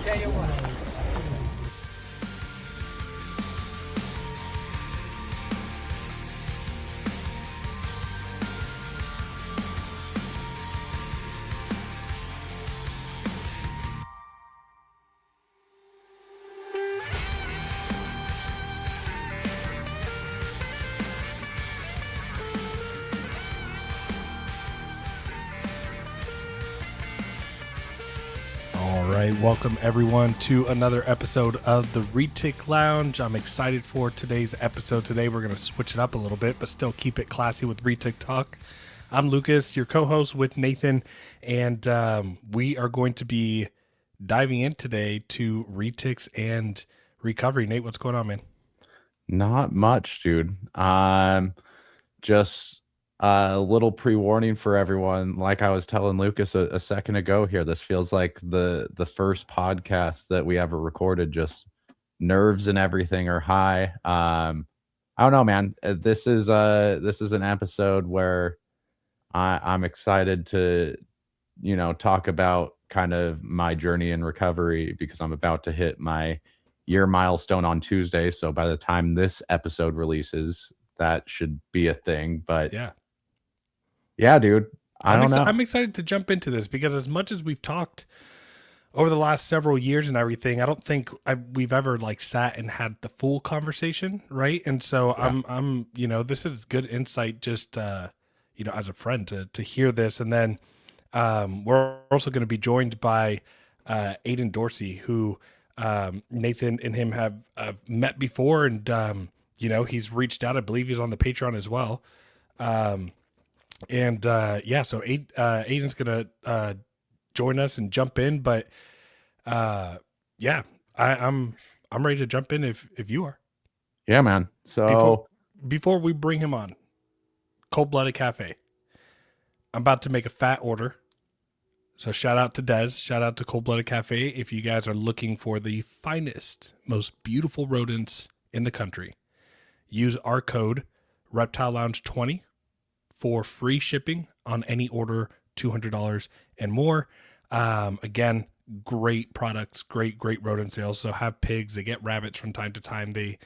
tell you what. All right, welcome everyone to another episode of the Retic Lounge. I'm excited for today's episode. Today we're going to switch it up a little bit, but still keep it classy with Retic Talk. I'm Lucas, your co-host with Nathan, and we are going to be diving in today to Retics and recovery. Nate, what's going on, man? Not much, dude. Just a little pre-warning for everyone. Like I was telling Lucas a second ago here, this feels like the first podcast that we ever recorded. Just nerves and everything are high. I don't know, man. This is an episode where I'm excited to, talk about kind of my journey in recovery because I'm about to hit my year milestone on Tuesday. So by the time this episode releases, that should be a thing. But yeah, dude, I don't know. I'm excited to jump into this because as much as we've talked over the last several years and everything, I don't think we've ever like sat and had the full conversation, right? And so Yeah. I'm this is good insight just as a friend to hear this. And then we're also going to be joined by Aiden Dorsey, who Nathan and him have met before, and he's reached out. I believe he's on the Patreon as well. So Aiden's gonna join us and jump in, but I'm ready to jump in if you are. Yeah, man. So before we bring him on, Cold Blooded Cafe, I'm about to make a fat order. So shout out to Des, shout out to Cold Blooded Cafe. If you guys are looking for the finest, most beautiful rodents in the country, use our code Reptile Lounge 20 for free shipping on any order $200 and more. Again, great products, great rodent sales. So have pigs, they get rabbits from time to time. They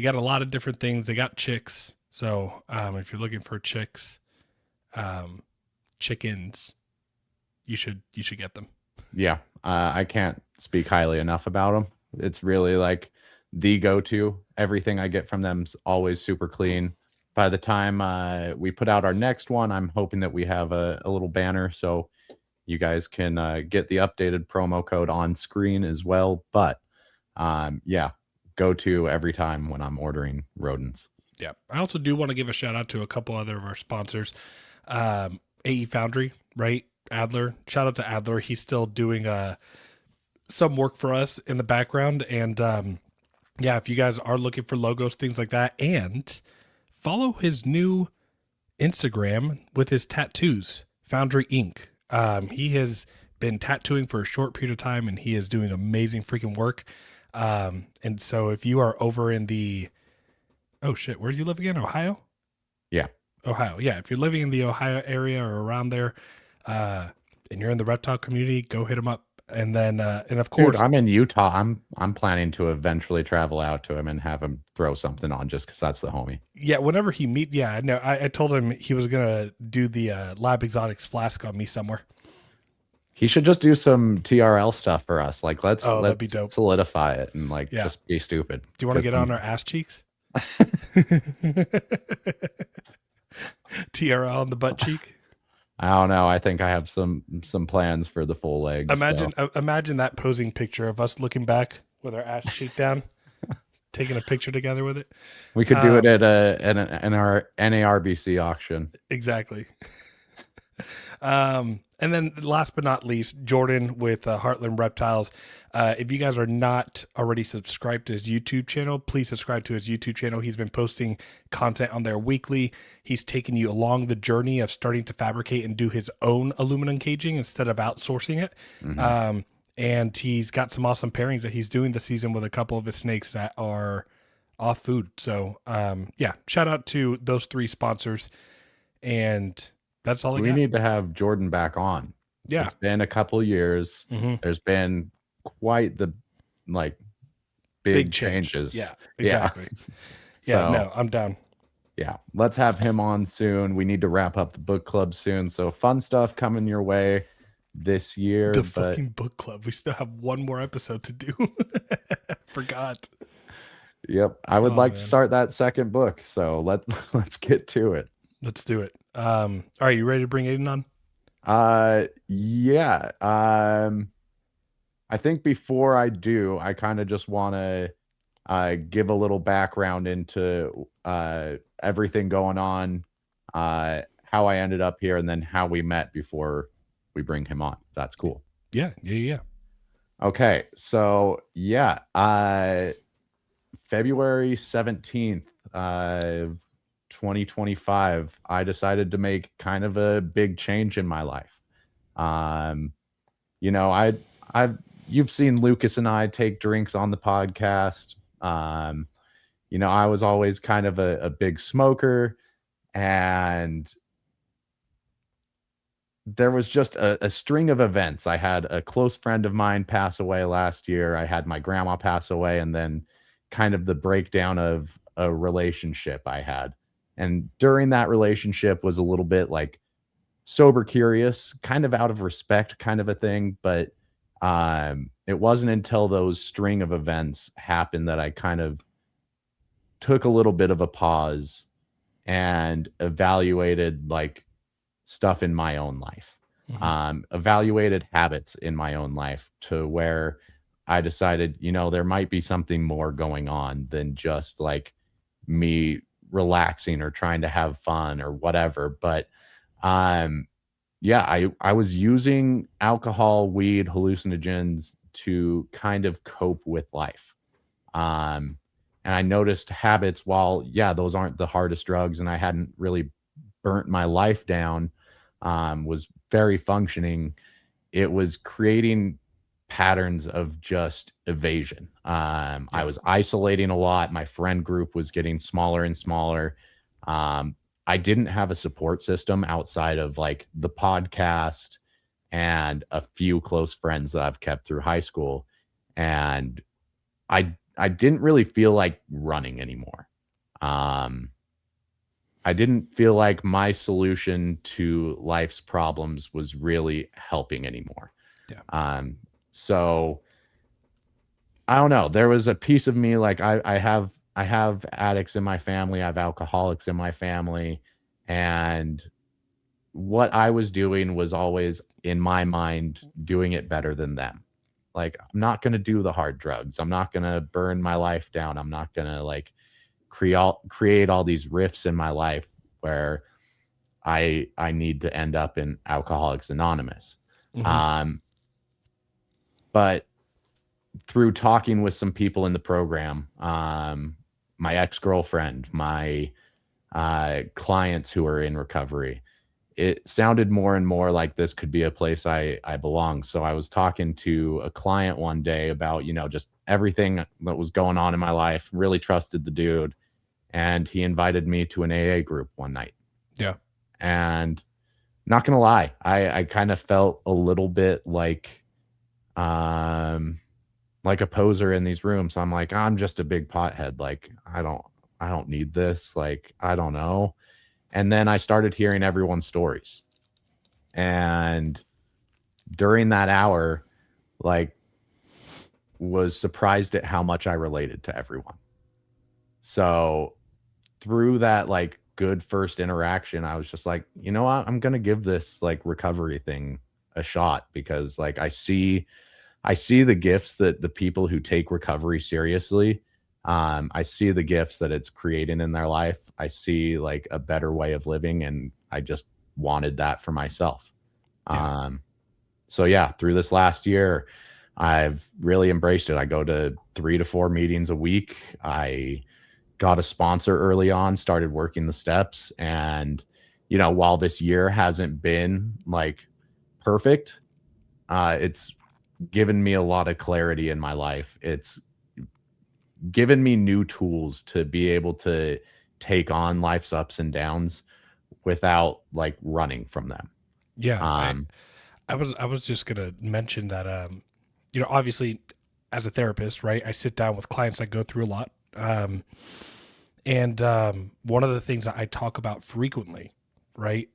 got a lot of different things. They got chicks. So if you're looking for chickens, you should get them. Yeah, I can't speak highly enough about them. It's really like the go-to. Everything I get from them's always super clean. By the time we put out our next one, I'm hoping that we have a little banner so you guys can get the updated promo code on screen as well. But go to every time when I'm ordering rodents. Yeah. I also do want to give a shout out to a couple other of our sponsors. AE Foundry, right? Adler. Shout out to Adler. He's still doing some work for us in the background. And if you guys are looking for logos, things like that, and follow his new Instagram with his tattoos, Foundry Inc. He has been tattooing for a short period of time, and he is doing amazing freaking work. And so if you are over in the, where does he live again? Ohio? Yeah. Ohio. Yeah. If you're living in the Ohio area or around there, and you're in the reptile community, go hit him up. And then, and of course, dude, I'm in Utah. I'm planning to eventually travel out to him and have him throw something on just because that's the homie. Yeah, whenever he meet, I told him he was gonna do the Lab Exotics flask on me somewhere. He should just do some TRL stuff for us. Like let's be dope. Solidify it and just be stupid. Do you want to get on our ass cheeks? TRL on the butt cheek. I don't know. I think I have some plans for the full legs. Imagine that posing picture of us looking back with our ass cheek down, taking a picture together with it. We could do it at our NARBC auction. Exactly. And then last but not least, Jordan with Heartland Reptiles. If you guys are not already subscribed to his YouTube channel, please subscribe to his YouTube channel. He's been posting content on there weekly. He's taken you along the journey of starting to fabricate and do his own aluminum caging instead of outsourcing it. Mm-hmm. And he's got some awesome pairings that he's doing this season with a couple of his snakes that are off food. So, shout out to those three sponsors. And that's all we need to have Jordan back on. Yeah. It's been a couple years. Mm-hmm. There's been quite the like Big big change. changes. Yeah, Yeah. exactly. Yeah, So no, I'm down. yeah, let's have him on soon. We need to wrap up the book club soon. So fun stuff coming your way this year. The But fucking book club. We still have one more episode to do. Forgot. yep, I would Oh like to man. start that second book. So let's get to it. Let's do it. All right, you ready to bring Aiden on? Yeah. I think before I do, I kind of just want to give a little background into everything going on, how I ended up here, and then how we met before we bring him on. That's cool. Yeah, yeah, yeah. Okay, so yeah, February 17th, 2025, I decided to make kind of a big change in my life. Um, I've you've seen Lucas and I take drinks on the podcast. I was always kind of a big smoker, and there was just a string of events. I had a close friend of mine pass away last year. I had my grandma pass away, and then kind of the breakdown of a relationship I had. And during that relationship was a little bit like sober curious, kind of out of respect, kind of a thing. But it wasn't until those string of events happened that I kind of took a little bit of a pause and evaluated like stuff in my own life, Mm-hmm. evaluated habits in my own life to where I decided, there might be something more going on than just like me relaxing or trying to have fun or whatever. But um, yeah, I was using alcohol, weed, hallucinogens to kind of cope with life. Um, and I noticed habits, while, yeah, those aren't the hardest drugs, and I hadn't really burnt my life down, was very functioning. It was creating patterns of just evasion. I Yeah. was isolating a lot. My friend group was getting smaller and smaller. Um, I didn't have a support system outside of like the podcast and a few close friends that I've kept through high school. And I didn't really feel like running anymore. Um, I didn't feel like my solution to life's problems was really helping anymore. Yeah. Um, so I don't know. There was a piece of me like I have addicts in my family, I have alcoholics in my family, and what I was doing was always in my mind doing it better than them. Like I'm not gonna do the hard drugs. I'm not gonna burn my life down. I'm not gonna like create all these rifts in my life where I need to end up in Alcoholics Anonymous. Mm-hmm. Um, but through talking with some people in the program, my ex girlfriend, my clients who are in recovery, it sounded more and more like this could be a place I belong. So I was talking to a client one day about, just everything that was going on in my life, really trusted the dude. And he invited me to an AA group one night. Yeah. And not gonna lie, I kind of felt a little bit um like a poser in these rooms. I'm like, I'm just a big pothead. Like, I don't need this. Like, I don't know. And then I started hearing everyone's stories. And during that hour, like, was surprised at how much I related to everyone. So through that like good first interaction, I was just like, you know what? I'm gonna give this like recovery thing a shot, because like I see the gifts that the people who take recovery seriously, I see the gifts that it's creating in their life. I see like a better way of living, and I just wanted that for myself. Yeah. Um, so yeah, through this last year, I've really embraced it. I go to 3 to 4 meetings a week. I got a sponsor early on, started working the steps, and while this year hasn't been like perfect, it's given me a lot of clarity in my life. It's given me new tools to be able to take on life's ups and downs without like running from them. Yeah. I Um, I was I was just gonna mention that obviously as a therapist, right, I sit down with clients that go through a lot. And one of the things that I talk about frequently, right,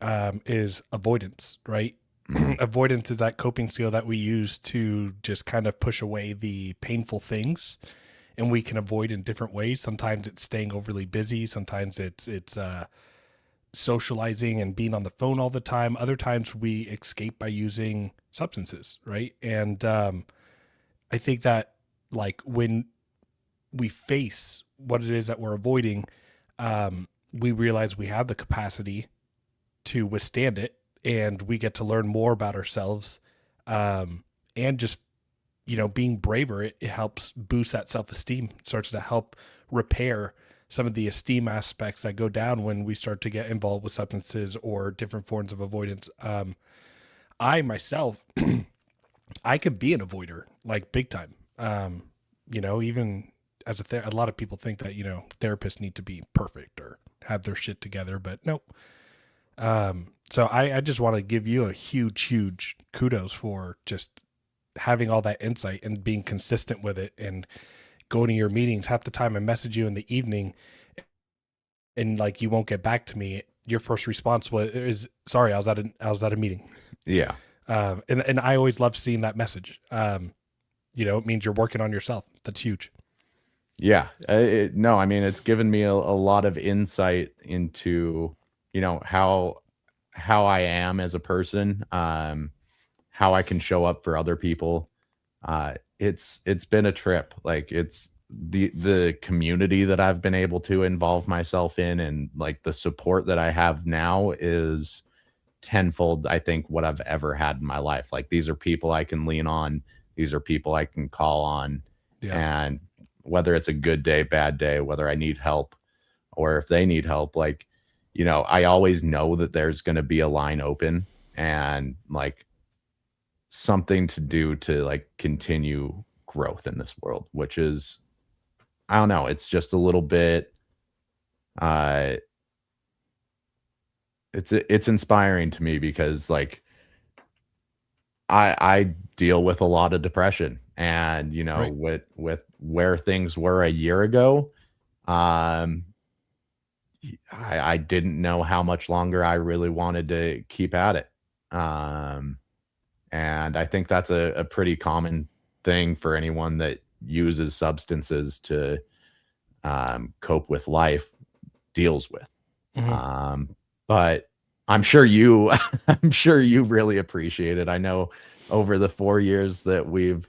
is avoidance, right? Mhm. Avoidance is that coping skill that we use to just kind of push away the painful things, and we can avoid in different ways. Sometimes it's staying overly busy. Sometimes it's socializing and being on the phone all the time. Other times we escape by using substances, right? And I think that like when we face what it is that we're avoiding, we realize we have the capacity to withstand it, and we get to learn more about ourselves, and just being braver. It helps boost that self-esteem. It starts to help repair some of the esteem aspects that go down when we start to get involved with substances or different forms of avoidance. I myself, I could be an avoider, like big time. Even as a lot of people think that therapists need to be perfect or have their shit together, but nope. So I just want to give you a huge kudos for just having all that insight and being consistent with it and going to your meetings. Half the time I message you in the evening and like you won't get back to me. Your first response is sorry, I was at a meeting. Yeah. And I always love seeing that message. It means you're working on yourself. That's huge. Yeah. No, I mean, it's given me a lot of insight into, how I am as a person, how I can show up for other people. It's been a trip. Like it's the community that I've been able to involve myself in, and like the support that I have now is tenfold, I think, what I've ever had in my life. Like these are people I can lean on. These are people I can call on. Yeah. And whether it's a good day, bad day, whether I need help or if they need help, like, I always know that there's going to be a line open and like something to do to like continue growth in this world, which is, I don't know, it's just a little bit, uh, it's inspiring to me because like I deal with a lot of depression, and Right. with where things were a year ago, um I didn't know how much longer I really wanted to keep at it. Um and I think that's a pretty common thing for anyone that uses substances to cope with life, deals with. Mm-hmm. But I'm sure you I'm sure you really appreciate it. I know over the 4 years that we've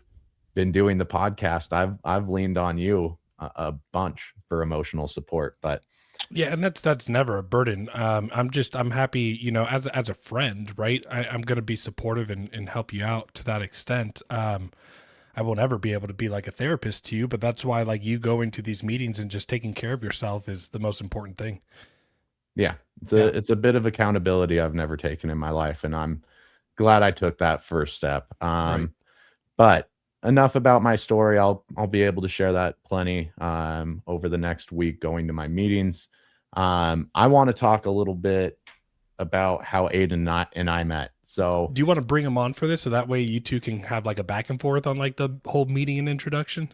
been doing the podcast, I've leaned on you a bunch for emotional support, but Yeah, and that's never a burden. I'm happy, as a friend, right? I'm gonna be supportive and help you out to that extent. I will never be able to be like a therapist to you, but that's why like you going to these meetings and just taking care of yourself is the most important thing. yeah, it's Yeah. a bit of accountability I've never taken in my life, and I'm glad I took that first step. Right. But enough about my story. I'll be able to share that plenty over the next week going to my meetings. I want to talk a little bit about how Aiden and I met. So Do you want to bring him on for this so that way you two can have like a back and forth on like the whole meeting and introduction?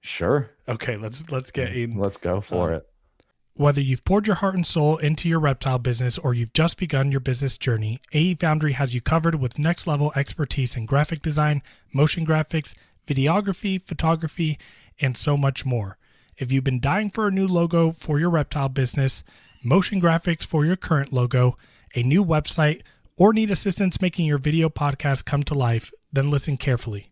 sure, Okay, let's get Aiden. let's go for Um, it. Whether you've poured your heart and soul into your reptile business or you've just begun your business journey, AE Foundry has you covered with next level expertise in graphic design, motion graphics, videography, photography, and so much more. If you've been dying for a new logo for your reptile business, motion graphics for your current logo, a new website, or need assistance making your video podcast come to life, then listen carefully.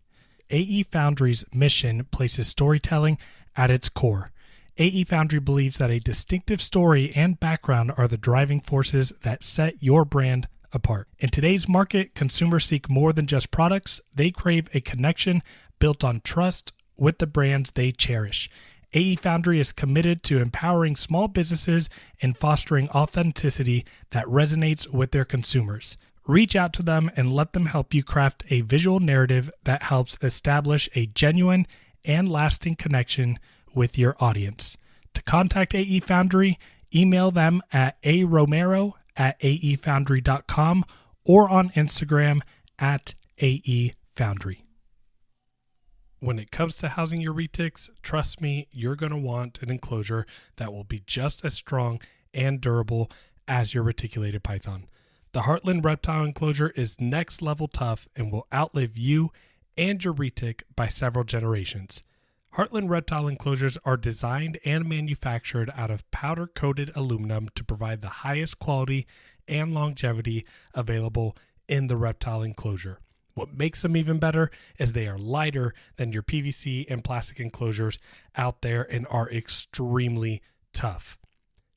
AE Foundry's mission places storytelling at its core. AE Foundry believes that a distinctive story and background are the driving forces that set your brand apart. In today's market, consumers seek more than just products. They crave a connection built on trust with the brands they cherish. AE Foundry is committed to empowering small businesses and fostering authenticity that resonates with their consumers. Reach out to them and let them help you craft a visual narrative that helps establish a genuine and lasting connection with your audience. To contact AE Foundry, email them at aromero@aefoundry.com or on Instagram at AE Foundry. when it comes to housing your retics, trust me, you're going to want an enclosure that will be just as strong and durable as your reticulated python. The Heartland reptile enclosure is next level tough and will outlive you and your retic by several generations. Heartland reptile enclosures are designed and manufactured out of powder-coated aluminum to provide the highest quality and longevity available in the reptile enclosure. What makes them even better is they are lighter than your PVC and plastic enclosures out there and are extremely tough.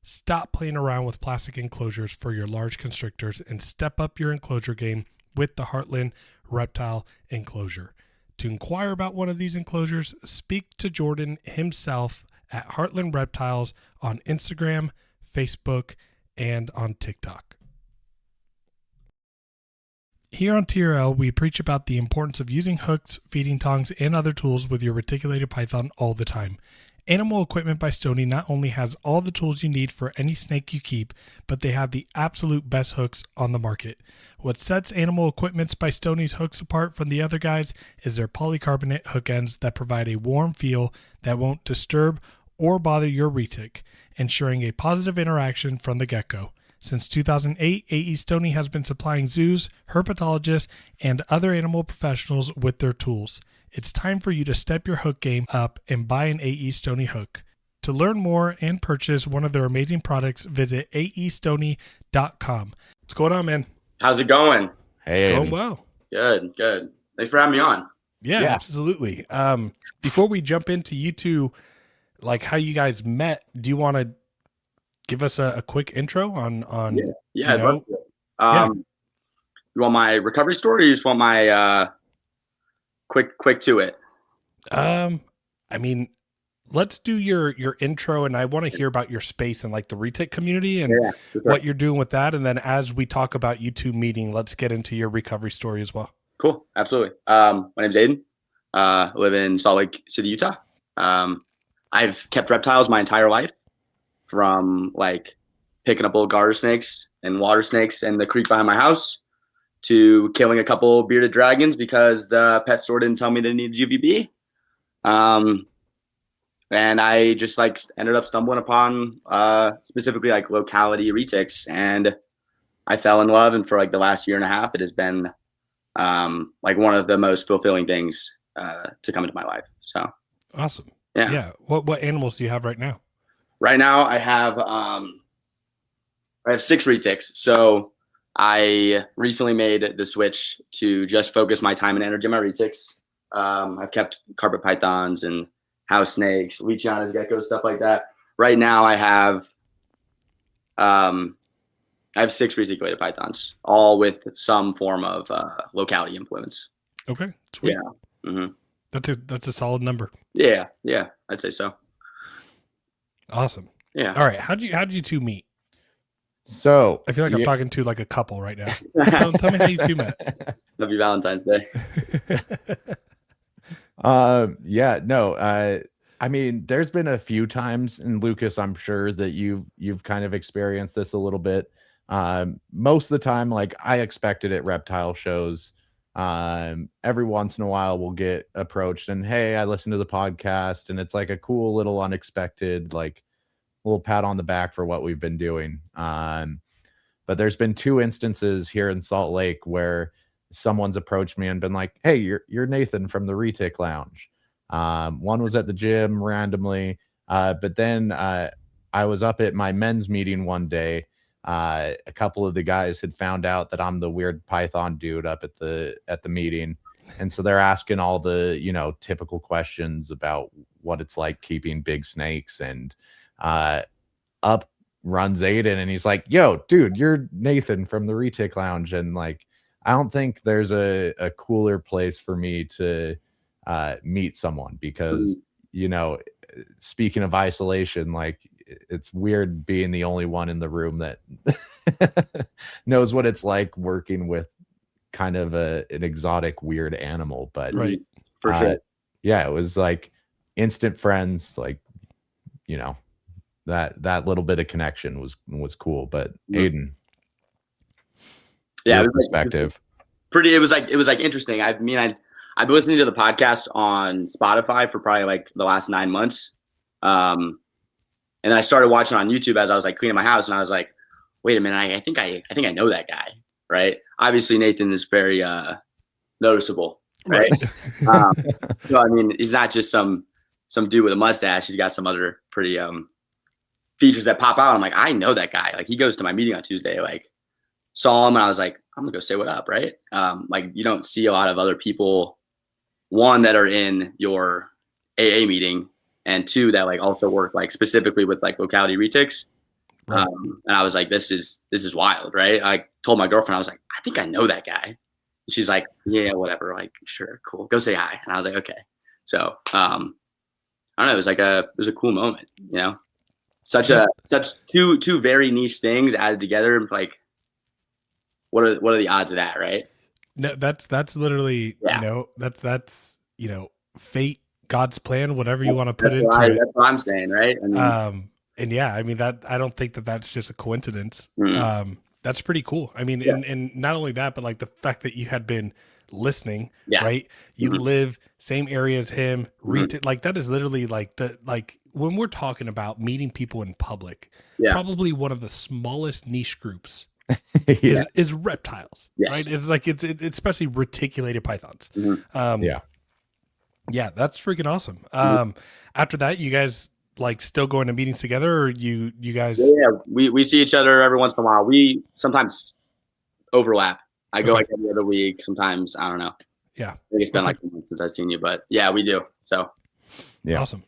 Stop playing around with plastic enclosures for your large constrictors and step up your enclosure game with the Heartland reptile enclosure. To inquire about one of these enclosures, speak to Jordan himself at Heartland Reptiles on Instagram, Facebook, and on TikTok. Here on TRL, we preach about the importance of using hooks, feeding tongs, and other tools with your reticulated python all the time. Animal Equipment by Stoney not only has all the tools you need for any snake you keep, but they have the absolute best hooks on the market. What sets Animal Equipment by Stoney's hooks apart from the other guys is their polycarbonate hook ends that provide a warm feel that won't disturb or bother your retic, ensuring a positive interaction from the get-go. Since 2008, AE Stoney has been supplying zoos, herpetologists, and other animal professionals with their tools. It's time for you to step your hook game up and buy an AE Stoney hook. To learn more and purchase one of their amazing products, visit aestoney.com. What's going on, man? How's it going? It's going well. Good. Thanks for having me on. Yeah, absolutely. Before we jump into you two, like how you guys met, do you want to give us a quick intro on Yeah, I'd love to. You want my recovery story or you just want my quick to it? I mean, let's do your intro, and I want to hear about your space and like the retic community and what you're doing with that. And then as we talk about you two meeting, let's get into your recovery story as well. Cool. Absolutely. My name's Aiden. I live in Salt Lake City, Utah. I've kept reptiles my entire life, from like picking up little garter snakes and water snakes in the creek behind my house to killing a couple bearded dragons because the pet store didn't tell me they needed UVB. And I just like ended up stumbling upon specifically like locality retics, and I fell in love. And for like the last year and a half, it has been like one of the most fulfilling things to come into my life. So awesome. Yeah. Yeah. What animals do you have right now? Right now I have 6 retics. So I recently made the switch to just focus my time and energy on my retics. I've kept carpet pythons and house snakes, leachianas, geckos, stuff like that. Right now I have 6 reticulated pythons, all with some form of locality influence. Okay, sweet. Yeah. Mm-hmm. That's a solid number. Yeah, I'd say so. Awesome. Yeah. All right. How'd you two meet? So I feel like I'm talking to like a couple right now. Tell me how you two met. Love you, Valentine's Day. I mean, there's been a few times, and Lucas, I'm sure that you've kind of experienced this a little bit. Most of the time, like I expected at reptile shows, every once in a while we'll get approached and, hey, I listened to the podcast, and it's like a cool little unexpected, like little pat on the back for what we've been doing. But there's been 2 instances here in Salt Lake where someone's approached me and been like, hey, you're Nathan from the Retic Lounge. One was at the gym randomly, but then I was up at my men's meeting one day. A couple of the guys had found out that I'm the weird Python dude up at the meeting, and so they're asking all the typical questions about what it's like keeping big snakes. And up runs Aiden, and he's like, yo, dude, you're Nathan from the Retic Lounge. And like, I don't think there's a cooler place for me to meet someone, because speaking of isolation, like it's weird being the only one in the room that knows what it's like working with kind of an exotic weird animal. But right, for sure. Yeah, it was like instant friends, like that little bit of connection was cool. But Aiden, yeah, your perspective. It was like interesting. I mean, I've been listening to the podcast on Spotify for probably like the last 9 months. And then I started watching on YouTube as I was like cleaning my house, and I was like, wait a minute, I think I know that guy, right? Obviously Nathan is very noticeable, right? So I mean, he's not just some dude with a mustache. He's got some other pretty features that pop out. I'm like, I know that guy. Like, he goes to my meeting on Tuesday. Like, saw him and I was like, I'm gonna go say what up, right? Like, you don't see a lot of other people, one, that are in your AA meeting, and two, that like also work like specifically with like locality retics. Right. And I was like, this is wild, right? I told my girlfriend, I was like, I think I know that guy. And she's like, yeah, whatever. Like, sure, cool. Go say hi. And I was like, okay. So I don't know. It was a cool moment, you know. Such two very niche things added together. Like, what are the odds of that, right? No, that's literally, Yeah. that's fate, God's plan, whatever you want to put into it. That's what I'm saying, right? I mean, And yeah, I mean, that I don't think that that's just a coincidence. mm, That's pretty cool. I mean, Yeah. and not only that, but like the fact that you had been listening, Yeah. right? You Mhm. live same area as him, Mhm. like that is literally like when we're talking about meeting people in public, Yeah. probably one of the smallest niche groups Yeah. is reptiles, Yes. right? It's like it's especially reticulated pythons. Mhm. Yeah. Yeah, that's freaking awesome. Mhm. After that, you guys like still going to meetings together, or you guys? Yeah. We see each other every once in a while. We sometimes overlap. I go Okay. like every other week. Sometimes I don't know. Yeah. I think it's been Okay. like a month since I've seen you, but yeah, we do. So Yeah. Awesome.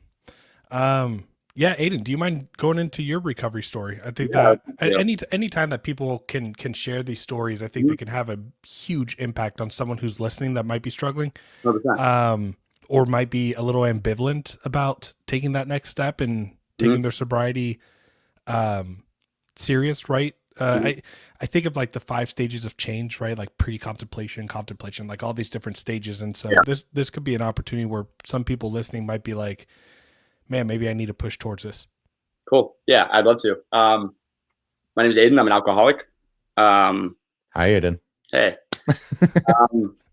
Yeah, Aiden, do you mind going into your recovery story? I think Yeah, that yeah. any time that people can share these stories, I think Mhm. they can have a huge impact on someone who's listening that might be struggling, 100%. or might be a little ambivalent about taking that next step and taking Mhm. their sobriety serious, right? Mhm. I think of like the 5 stages of change, right? Like pre-contemplation, contemplation, like all these different stages. And so Yeah. this could be an opportunity where some people listening might be like, man, maybe I need to push towards this. Cool. Yeah, I'd love to. My name is Aiden. I'm an alcoholic. Hi, Aiden. Hey,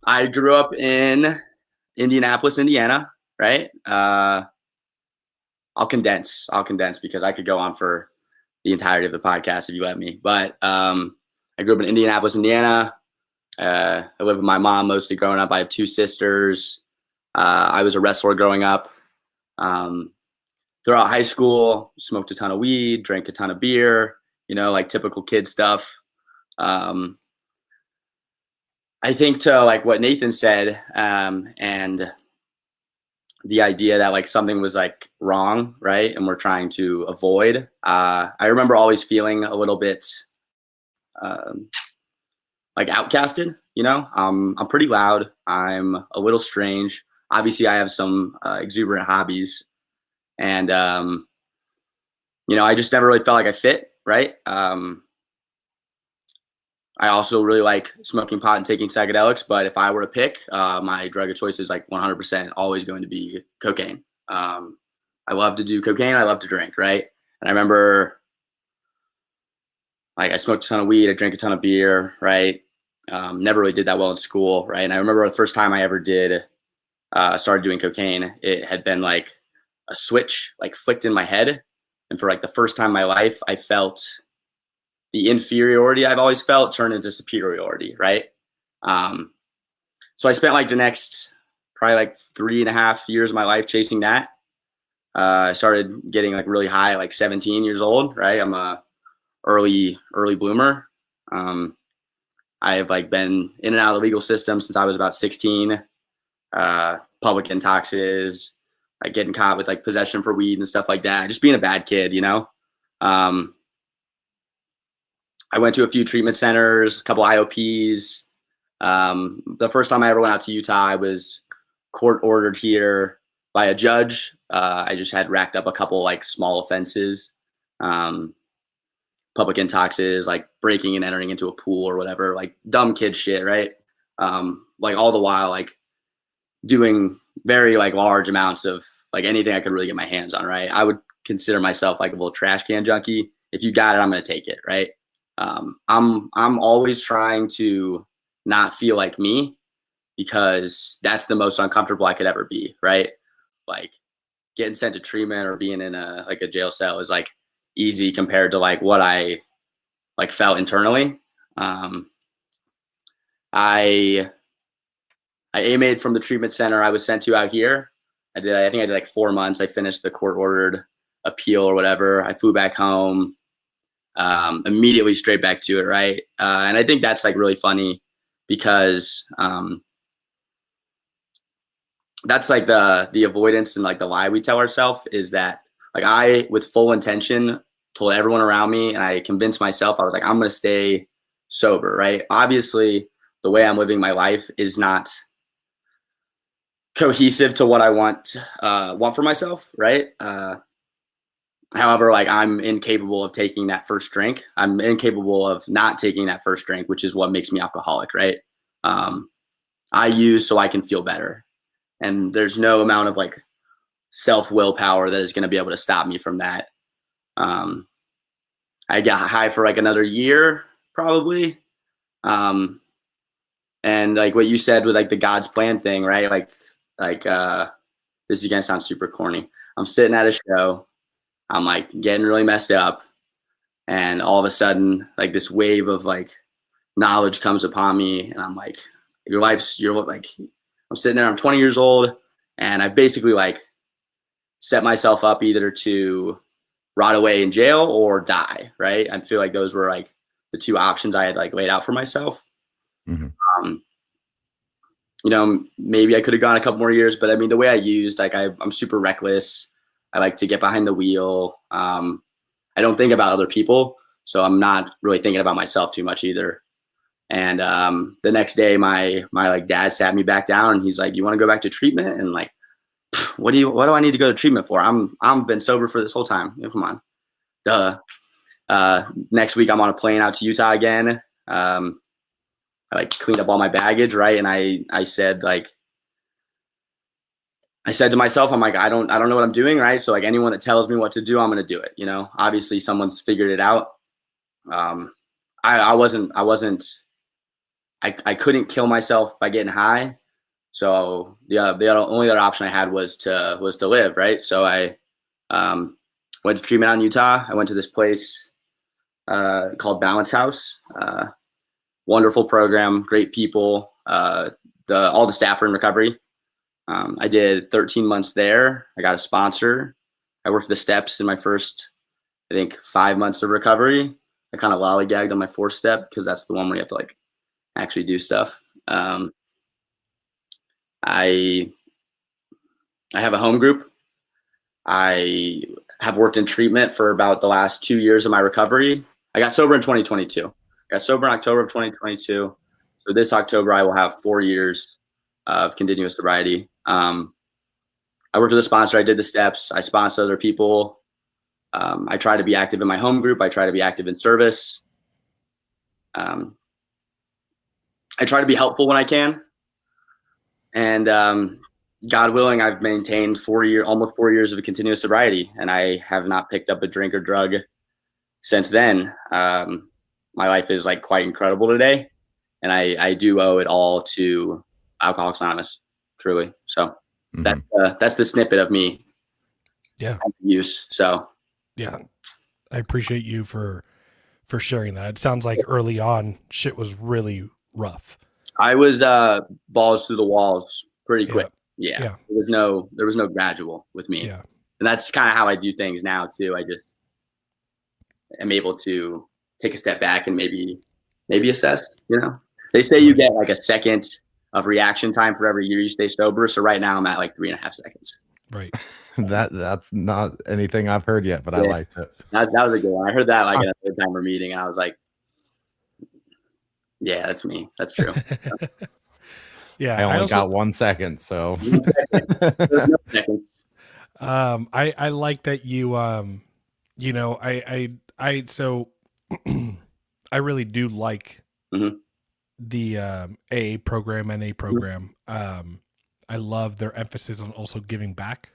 I grew up in Indianapolis, Indiana, right? I'll condense because I could go on for the entirety of the podcast if you let me. But I grew up in Indianapolis, Indiana. I lived with my mom mostly growing up. I have 2 sisters. I was a wrestler growing up. Throughout high school, smoked a ton of weed, drank a ton of beer, like typical kid stuff. Um, I think to like what Nathan said, and the idea that like something was like wrong, right? And we're trying to avoid. I remember always feeling a little bit um, like outcasted. I'm pretty loud. I'm a little strange. Obviously, I have some exuberant hobbies, and I just never really felt like I fit, right? I also really like smoking pot and taking psychedelics, but if I were to pick, my drug of choice is like 100% always going to be cocaine. I love to do cocaine. I love to drink, right? And I remember, like, I smoked a ton of weed. I drank a ton of beer, right? Never really did that well in school, right? And I remember the first time I ever started doing cocaine, it had been like a switch, like flicked in my head. And for like the first time in my life, I felt the inferiority I've always felt turn into superiority, right? So I spent like the next probably like 3.5 years of my life chasing that. I started getting like really high at like 17 years old, right? I'm a early bloomer. I've like been in and out of the legal system since I was about 16. Public intoxes, like getting caught with like possession for weed and stuff like that. Just being a bad kid. I went to a few treatment centers, a couple IOPs. The first time I ever went out to Utah, I was court ordered here by a judge. I just had racked up a couple like small offenses, public intoxes, like breaking and entering into a pool or whatever, like dumb kid shit, right? Like all the while, like doing very like large amounts of like anything I could really get my hands on, right? I would consider myself like a little trash can junkie. If you got it, I'm gonna take it, right? I'm always trying to not feel like me. because that's the most uncomfortable I could ever be, right? Like getting sent to treatment or being in a jail cell is like easy compared to like what I like felt internally. Um, I I AMA'd from the treatment center I was sent to out here. I think I did like 4 months. I finished the court ordered appeal or whatever. I flew back home, immediately straight back to it, right? And I think that's like really funny because that's like the avoidance and like the lie we tell ourselves is that like I, with full intention, told everyone around me and I convinced myself, I was like, I'm going to stay sober, right? Obviously, the way I'm living my life is not cohesive to what I want for myself, right? However, like I'm incapable of taking that first drink. I'm incapable of not taking that first drink, which is what makes me alcoholic, right? I use so I can feel better, and there's no amount of like self willpower that is going to be able to stop me from that. I got high for like another year, probably. And like what you said with like the God's plan thing, right? This is gonna sound super corny. I'm sitting at a show, I'm like getting really messed up, and all of a sudden, like this wave of like knowledge comes upon me, and I'm like, you're like, I'm sitting there, I'm 20 years old, and I basically like set myself up either to rot away in jail or die, right? I feel like those were like the two options I had like laid out for myself. Mm-hmm. You know, maybe I could have gone a couple more years, but I mean, the way I used, like I'm super reckless. I like to get behind the wheel. I don't think about other people, so I'm not really thinking about myself too much either. And the next day, my like dad sat me back down, and he's like, "You want to go back to treatment?" And like, what do I need to go to treatment for? I'm been sober for this whole time. Come on, duh. Next week, I'm on a plane out to Utah again. I like cleaned up all my baggage, right? And I said to myself, I'm like, I don't know what I'm doing, right? So like anyone that tells me what to do, I'm gonna do it. You know, obviously someone's figured it out. I couldn't kill myself by getting high. So the only other option I had was to live, right? So I went to treatment out in Utah. I went to this place called Balance House. Wonderful program, great people. All the staff are in recovery. I did 13 months there. I got a sponsor. I worked the steps in my first, I think, 5 months of recovery. I kind of lollygagged on my fourth step because that's the one where you have to like actually do stuff. I have a home group. I have worked in treatment for about the last 2 years of my recovery. I got sober in 2022. I got sober in October of 2022. So this October, I will have 4 years of continuous sobriety. I worked with a sponsor. I did the steps. I sponsor other people. I try to be active in my home group. I try to be active in service. I try to be helpful when I can. And God willing, I've maintained almost 4 years of continuous sobriety, and I have not picked up a drink or drug since then. My life is like quite incredible today, and I do owe it all to Alcoholics Anonymous, truly. So that's the snippet of me. Yeah. Use. So yeah, I appreciate you for sharing that. It sounds like early on shit was really rough. I was balls through the walls pretty quick. Yeah. Yeah. There was no gradual with me. Yeah. And that's kind of how I do things now too. I just am able to take a step back and maybe assess, you know. They say you get like a second of reaction time for every year you stay sober. So right now I'm at like 3.5 seconds. Right. That's not anything I've heard yet, but I liked it. That was a good one. I heard that like in a third timer meeting, and I was like, yeah, that's me. That's true. Yeah. I only got 1 second, so There's no seconds. I like that you you know, so I really do like the AA program, NA program. I love their emphasis on also giving back.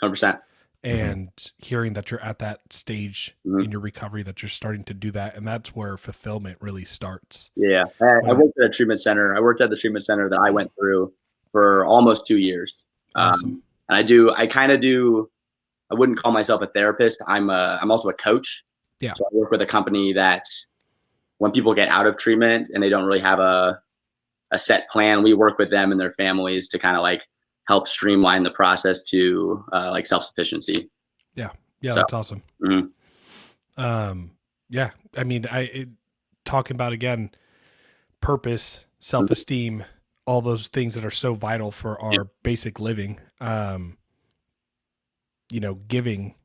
100%. and hearing that you're at that stage Mhm. in your recovery, that you're starting to do that. And that's where fulfillment really starts. Yeah. I worked at a treatment center. I worked at the treatment center that I went through for almost 2 years. Awesome. And I wouldn't call myself a therapist. I'm also a coach. Yeah. So I work with a company that when people get out of treatment and they don't really have a set plan, we work with them and their families to kind of like help streamline the process to like self-sufficiency. Yeah. So, That's awesome. mhm. Yeah. I mean, talking about again, purpose, self-esteem, all those things that are so vital for our basic living. Giving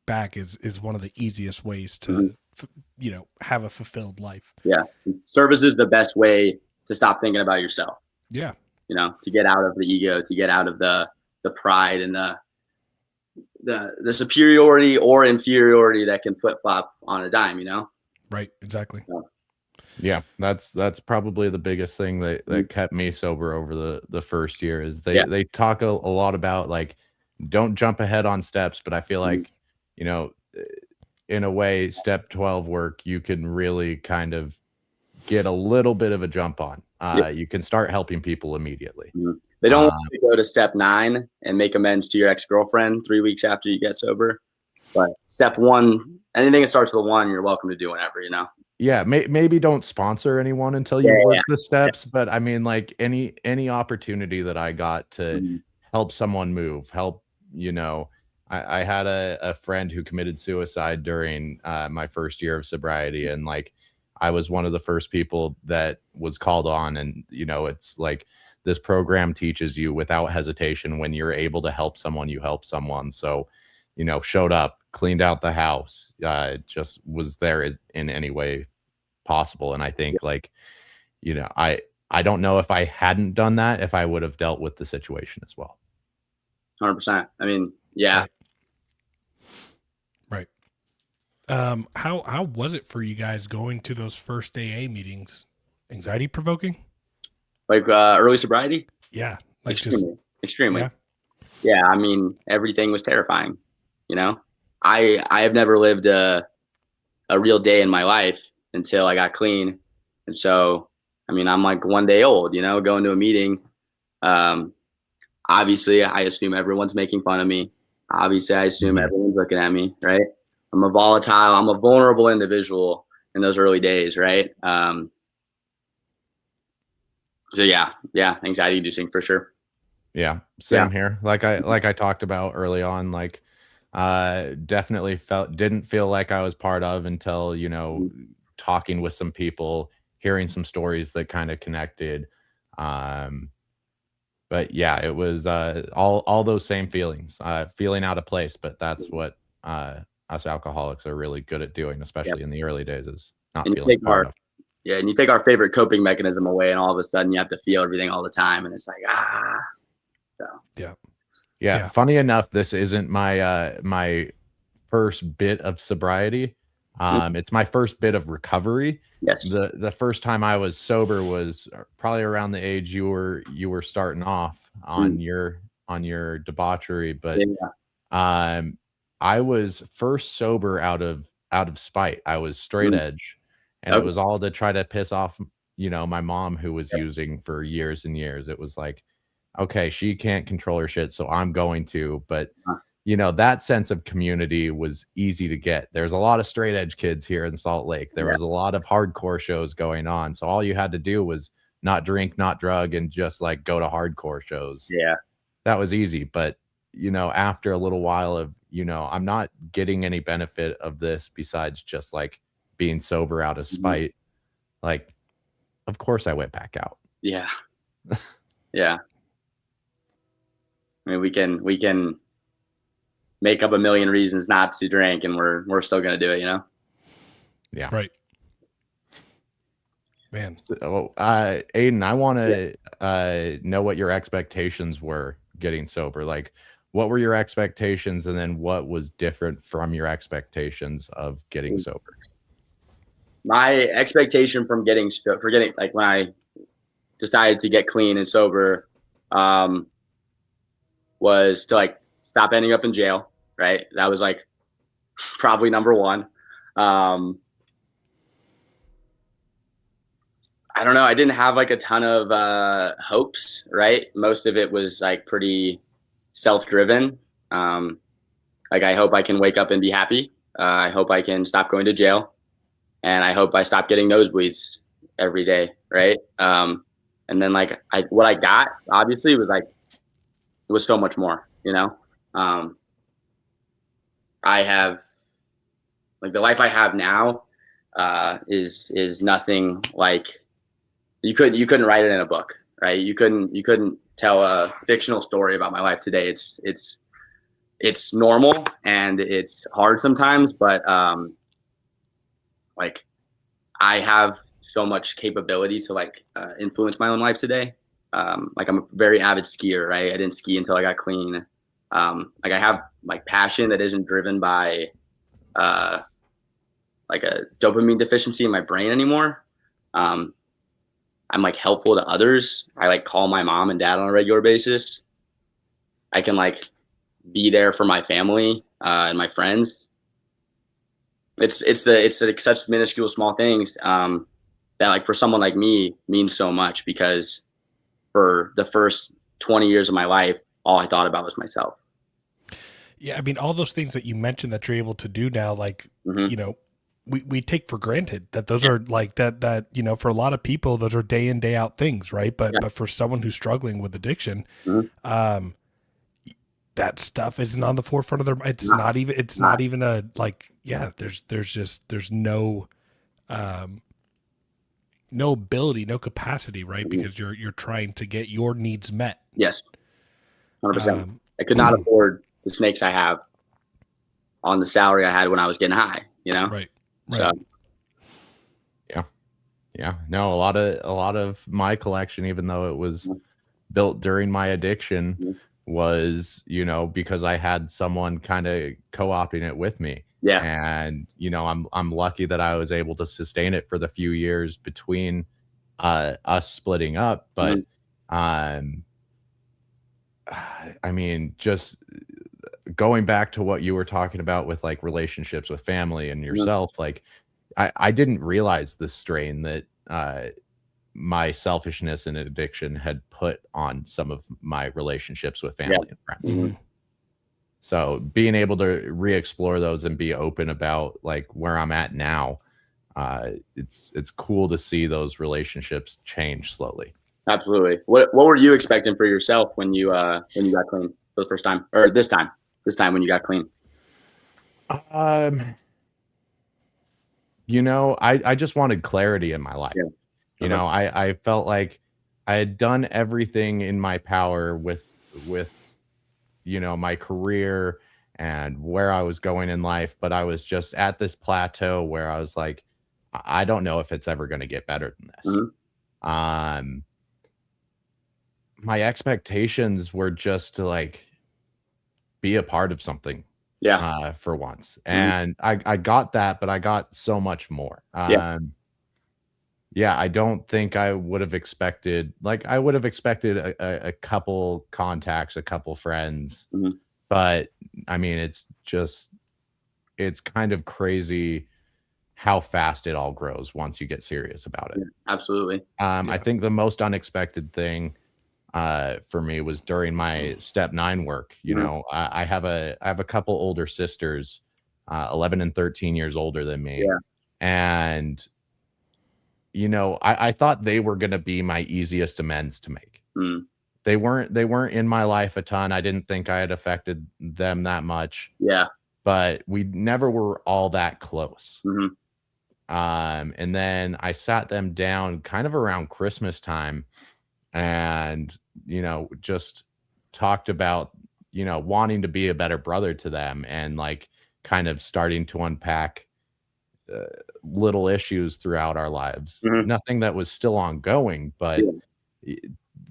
back is one of the easiest ways to, have a fulfilled life. Yeah. Service is the best way to stop thinking about yourself. Yeah. To get out of the ego, to get out of the pride and the superiority or inferiority that can flip flop on a dime, Right. Exactly. Yeah, that's probably the biggest thing that kept me sober over the first year is they talk a lot about like don't jump ahead on steps, but I feel like in a way step 12 work you can really kind of get a little bit of a jump on. You can start helping people immediately. They don't want you to go to step 9 and make amends to your ex-girlfriend 3 weeks after you get sober, but step 1, anything that starts with a 1, you're welcome to do whenever. Yeah, maybe don't sponsor anyone until you've worked the steps, but I mean, like any opportunity that I got to help someone move, I had a friend who committed suicide during my first year of sobriety, and like I was one of the first people that was called on, and it's like this program teaches you without hesitation when you're able to help someone, you help someone. So, showed up, cleaned out the house, just was there in any way possible. And I think I don't know if I hadn't done that, if I would have dealt with the situation as well. 100%. I mean, yeah. Right. How was it for you guys going to those first AA meetings? Anxiety provoking? Like early sobriety? Yeah. Like extremely. Yeah. Yeah. I mean, everything was terrifying. I have never lived a real day in my life until I got clean. And so, I mean, I'm like 1 day old, going to a meeting. Obviously I assume everyone's making fun of me. Obviously I assume everyone's looking at me, right? I'm a vulnerable individual in those early days, right? So yeah, anxiety inducing for sure. Yeah, same here. Like I talked about early on, like definitely didn't feel like I was part of until, talking with some people, hearing some stories that kind of connected. But yeah, it was all those same feelings, feeling out of place, but that's what us alcoholics are really good at doing, especially in the early days, is not feeling part of. Yeah, and you take our favorite coping mechanism away, and all of a sudden you have to feel everything all the time, and it's like So. Yeah. Funny enough, this isn't my my first bit of sobriety. It's my first bit of recovery. Yes. The first time I was sober was probably around the age you were starting off on your debauchery, but I was first sober out of spite. I was straight edge, and it was all to try to piss off my mom, who was using for years and years. It was like, okay, she can't control her shit, so I'm going to. But that sense of community was easy to get. There's a lot of straight edge kids here in Salt Lake. There was a lot of hardcore shows going on. So all you had to do was not drink, not drug, and just like go to hardcore shows. Yeah. That was easy. But, after a little while of, I'm not getting any benefit of this besides just like being sober out of spite. Like, of course I went back out. Yeah. Yeah. I mean, we can make up a million reasons not to drink, and we're still going to do it, Yeah. Right. Man. So, Aiden, I want to know what your expectations were getting sober. Like, what were your expectations, and then what was different from your expectations of getting sober? My expectation from getting like when I decided to get clean and sober, was to like stop ending up in jail, right? That was like probably number one. I don't know. I didn't have like a ton of hopes, right? Most of it was like pretty self-driven. Like I hope I can wake up and be happy. I hope I can stop going to jail, and I hope I stop getting nosebleeds every day, right? And then like what I got obviously was like it was so much more, you know. I have like the life I have now is nothing like you couldn't write it in a book, right? You couldn't tell a fictional story about my life today. It's normal and it's hard sometimes, but like I have so much capability to like influence my own life today. Like I'm a very avid skier, right? I didn't ski until I got clean. Like I have like passion that isn't driven by uh, like a dopamine deficiency in my brain anymore. Um, I'm like helpful to others. I like call my mom and dad on a regular basis. I can like be there for my family and my friends. It's like such minuscule small things that like for someone like me means so much because for the first 20 years of my life, all I thought about was myself. Yeah, I mean, all those things that you mentioned that you're able to do now, like, you know, we take for granted that those are like that, you know, for a lot of people, those are day in, day out things, right? But for someone who's struggling with addiction, that stuff isn't on the forefront of their, it's not even a, like, there's no, no ability, no capacity, right? Because you're trying to get your needs met. Yes, 100%. I could not afford the snakes I have on the salary I had when I was getting high, you know? Right. So, yeah. No, a lot of my collection, even though it was built during my addiction, was, you know, because I had someone kind of co-opting it with me. yeah. And, you know, I'm lucky that I was able to sustain it for the few years between us splitting up. But I mean, just going back to what you were talking about with like relationships with family and yourself, like I didn't realize the strain that my selfishness and addiction had put on some of my relationships with family and friends. So being able to re-explore those and be open about like where I'm at now, it's cool to see those relationships change slowly. Absolutely. What were you expecting for yourself when you got clean for the first time, or this time when you got clean? You know, I just wanted clarity in my life. Yeah. You know, I felt like I had done everything in my power with you know, my career and where I was going in life, but I was just at this plateau where I was like, I don't know if it's ever going to get better than this. My expectations were just to like be a part of something for once. And I got that, but I got so much more. Yeah, I don't think I would have expected, like I would have expected a couple contacts, a couple friends, but I mean, it's kind of crazy how fast it all grows once you get serious about it. Yeah, absolutely. I think the most unexpected thing for me was during my step 9 work. You know, I have a couple older sisters, 11 and 13 years older than me. And you know, I thought they were going to be my easiest amends to make. They weren't in my life a ton. I didn't think I had affected them that much. But we never were all that close. And then I sat them down kind of around Christmas time and, you know, just talked about, you know, wanting to be a better brother to them and like kind of starting to unpack little issues throughout our lives. Nothing that was still ongoing, but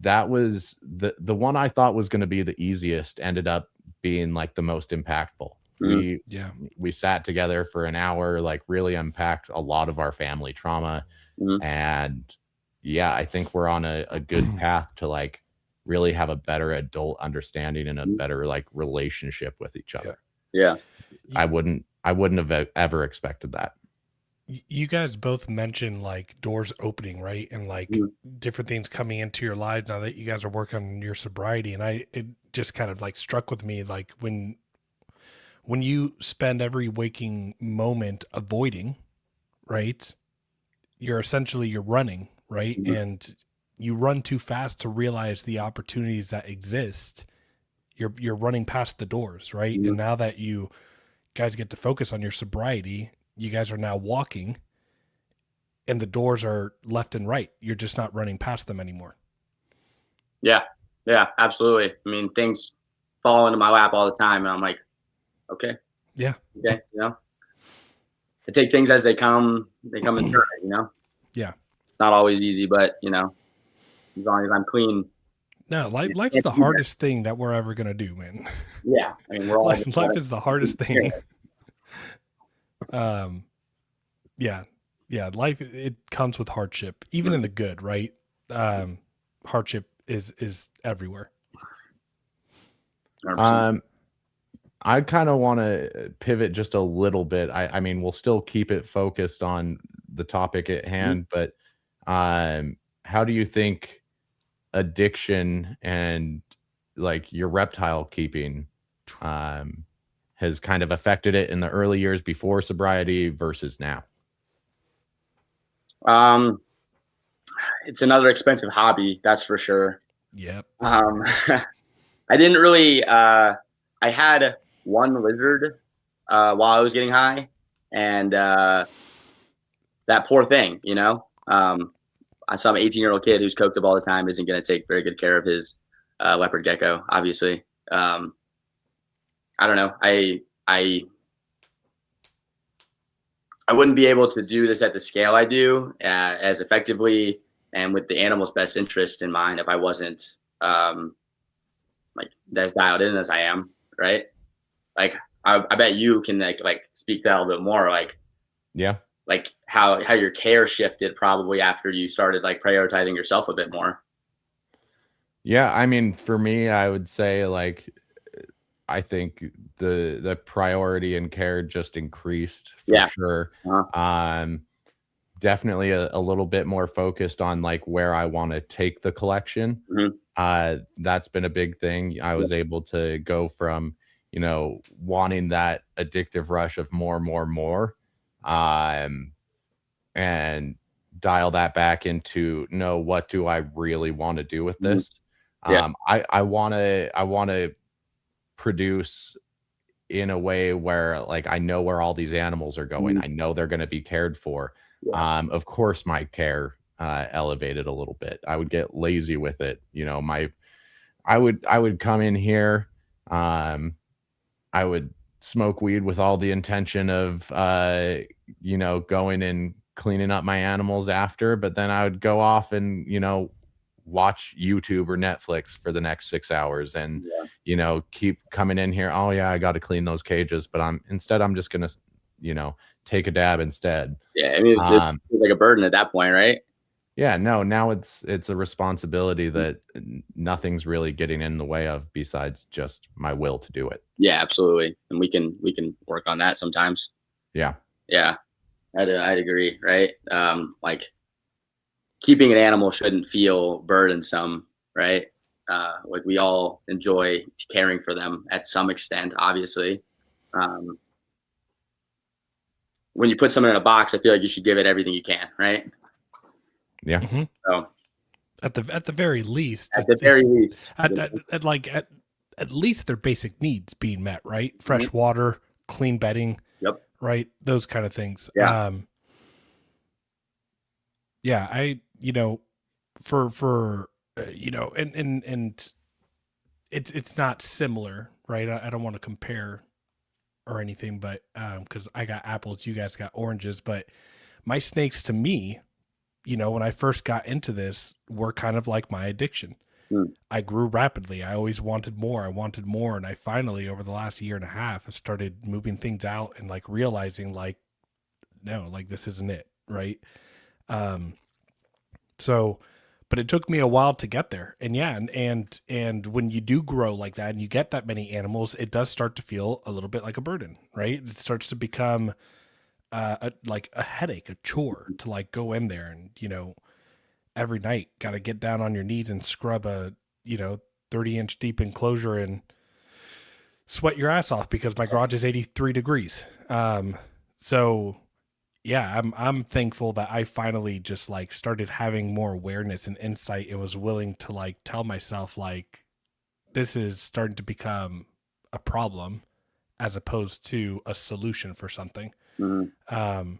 that was the one I thought was going to be the easiest ended up being like the most impactful. We sat together for an hour, like really unpacked a lot of our family trauma. And yeah, I think we're on a good path to like really have a better adult understanding and a better like relationship with each other. Yeah. I wouldn't have ever expected that. You guys both mentioned like doors opening, right? And like Mhm. different things coming into your lives now that you guys are working on your sobriety. And it just kind of like struck with me, like when you spend every waking moment avoiding, right? You're running, right? Mhm. And you run too fast to realize the opportunities that exist. You're running past the doors, right? And Mhm. now that you guys get to focus on your sobriety, you guys are now walking and the doors are left and right. You're just not running past them anymore. Yeah. Yeah, absolutely. I mean, things fall into my lap all the time, and I'm like, okay, Yeah. okay, I take things as they come in turn. Yeah. It's not always easy, but as long as I'm clean. No, life's Can't the do that. hardest thing that we're ever gonna do, man. Yeah, I mean, we're all Life is the hardest thing. yeah. Yeah, yeah. Life, it comes with hardship, even in the good, right? Hardship is everywhere. 100%. Um, I kind of want to pivot just a little bit. I mean, we'll still keep it focused on the topic at hand, but how do you think addiction and like your reptile keeping um, has kind of affected it in the early years before sobriety versus now? Um, it's another expensive hobby, that's for sure. Yep. I didn't really. I had one lizard while I was getting high, and that poor thing. Some 18-year-old kid who's coked up all the time isn't going to take very good care of his leopard gecko. Obviously, I don't know. I wouldn't be able to do this at the scale I do as effectively and with the animal's best interest in mind if I wasn't like as dialed in as I am, right? Like I bet you can like speak to that a little bit more, Yeah. like how your care shifted probably after you started like prioritizing yourself a bit more. Yeah, I mean, for me, I would say like I think the priority and care just increased for Yeah. sure. Uh-huh. Um, Definitely a little bit more focused on like where I want to take the collection. Hmm. That's been a big thing. I Yeah. was able to go from, wanting that addictive rush of more, um, and dial that back into no, what do I really want to do with Hmm. this? Yeah. I want to produce in a way where like I know where all these animals are going. Mhm. I know they're going to be cared for. Yeah. Of course, my care elevated a little bit. I would get lazy with it. I would come in here. Um, I would smoke weed with all the intention of going and cleaning up my animals after, but then I would go off and watch YouTube or Netflix for the next 6 hours and Yeah. keep coming in here. Oh yeah, I got to clean those cages, but I'm just going to take a dab instead. Yeah. I mean, it's Um like a burden at that point, right? yeah, no, now it's a responsibility that nothing's really getting in the way of besides just my will to do it. Yeah, absolutely. And we can work on that sometimes. Yeah. Yeah, I'd agree, right? Like keeping an animal shouldn't feel burdensome, right? Like we all enjoy caring for them at some extent, obviously. Um, when you put someone in a box, I feel like you should give it everything you can, right? Yeah. Mm-hmm. So At the very least, at the very least, at least their basic needs being met, right? Mhm. Fresh water, clean bedding, Yep. right? Those kind of things. Yeah. Yeah, for and it's not similar, right? I don't want to compare or anything, but because I got apples, you guys got oranges, but my snakes to me, when I first got into this, were kind of like my addiction. Mm. I grew rapidly. I always wanted more. I wanted more. And I finally, over the last year and a half, have started moving things out and like realizing like, no, like this isn't it. Right. Um, so but it took me a while to get there. And yeah, and when you do grow like that and you get that many animals, it does start to feel a little bit like a burden, right? It starts to become like a headache, a chore to like go in there and, you know, every night got to get down on your knees and scrub a, you know, 30-inch deep enclosure and sweat your ass off because my garage is 83 degrees. So yeah, I'm thankful that I finally just like started having more awareness and insight. It was willing to like tell myself like this is starting to become a problem as opposed to a solution for something. Mm-hmm.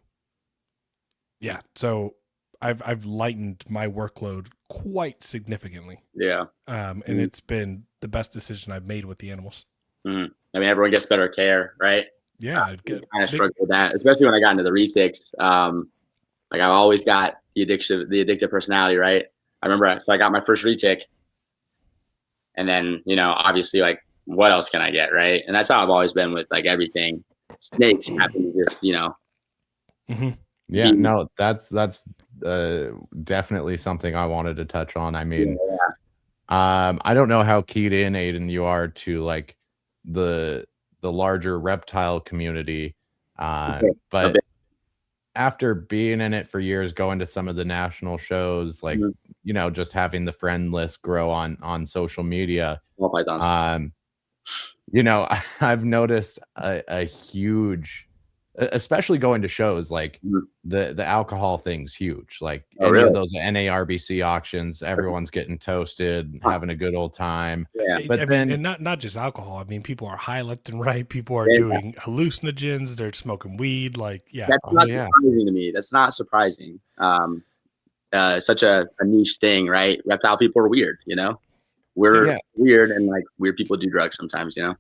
Yeah, so I've lightened my workload quite significantly. Yeah. And Mm-hmm. it's been the best decision I've made with the animals. Mm-hmm. I mean, everyone gets better care, right? Yeah, I kind of struggled with that, especially when I got into the Retics. Like I always got the addictive personality, right? I remember, so I got my first Retic, and then, you know, obviously, like, what else can I get, right? And that's how I've always been with like everything. Snakes happen to just, you know. Mm-hmm. Yeah, no, that's definitely something I wanted to touch on. I mean, I don't know how keyed in, Aiden, you are to like the larger reptile community, but after being in it for years, going to some of the national shows, like you know, just having the friend list grow on social media, you know, I've noticed a huge, especially going to shows, like the alcohol thing's huge. Like any of those NARBC auctions, everyone's getting toasted, having a good old time. Yeah, but I then mean, and not just alcohol. I mean, people are high left and right. People are doing hallucinogens. They're smoking weed. Like, yeah, that's not surprising to me. That's not surprising. Such a niche thing, right? Reptile people are weird, you know. We're weird, and like weird people do drugs sometimes, you know.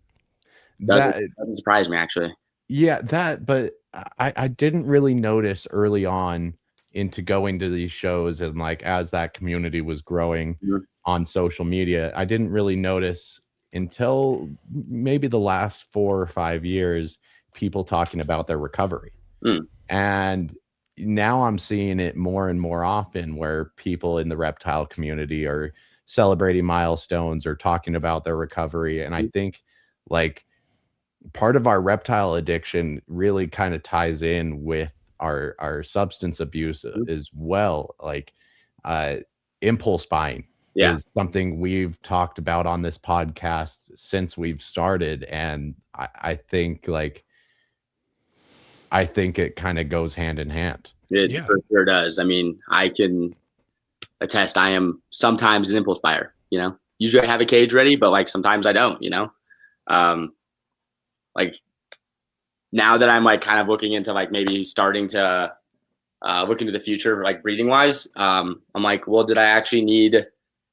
Doesn't surprise me, actually. Yeah, but I didn't really notice early on into going to these shows, and like as that community was growing on social media, I didn't really notice until maybe the last 4 or 5 years, people talking about their recovery. And now I'm seeing it more and more often where people in the reptile community are celebrating milestones or talking about their recovery. And I think like part of our reptile addiction really kind of ties in with our substance abuse as well. Like impulse buying is something we've talked about on this podcast since we've started. And I think it kind of goes hand in hand. It for sure does. I mean, I can attest I am sometimes an impulse buyer, you know. Usually I have a cage ready, but like sometimes I don't, you know. Like now that I'm like kind of looking into like maybe starting to look into the future, like breeding wise, I'm like, well, did I actually need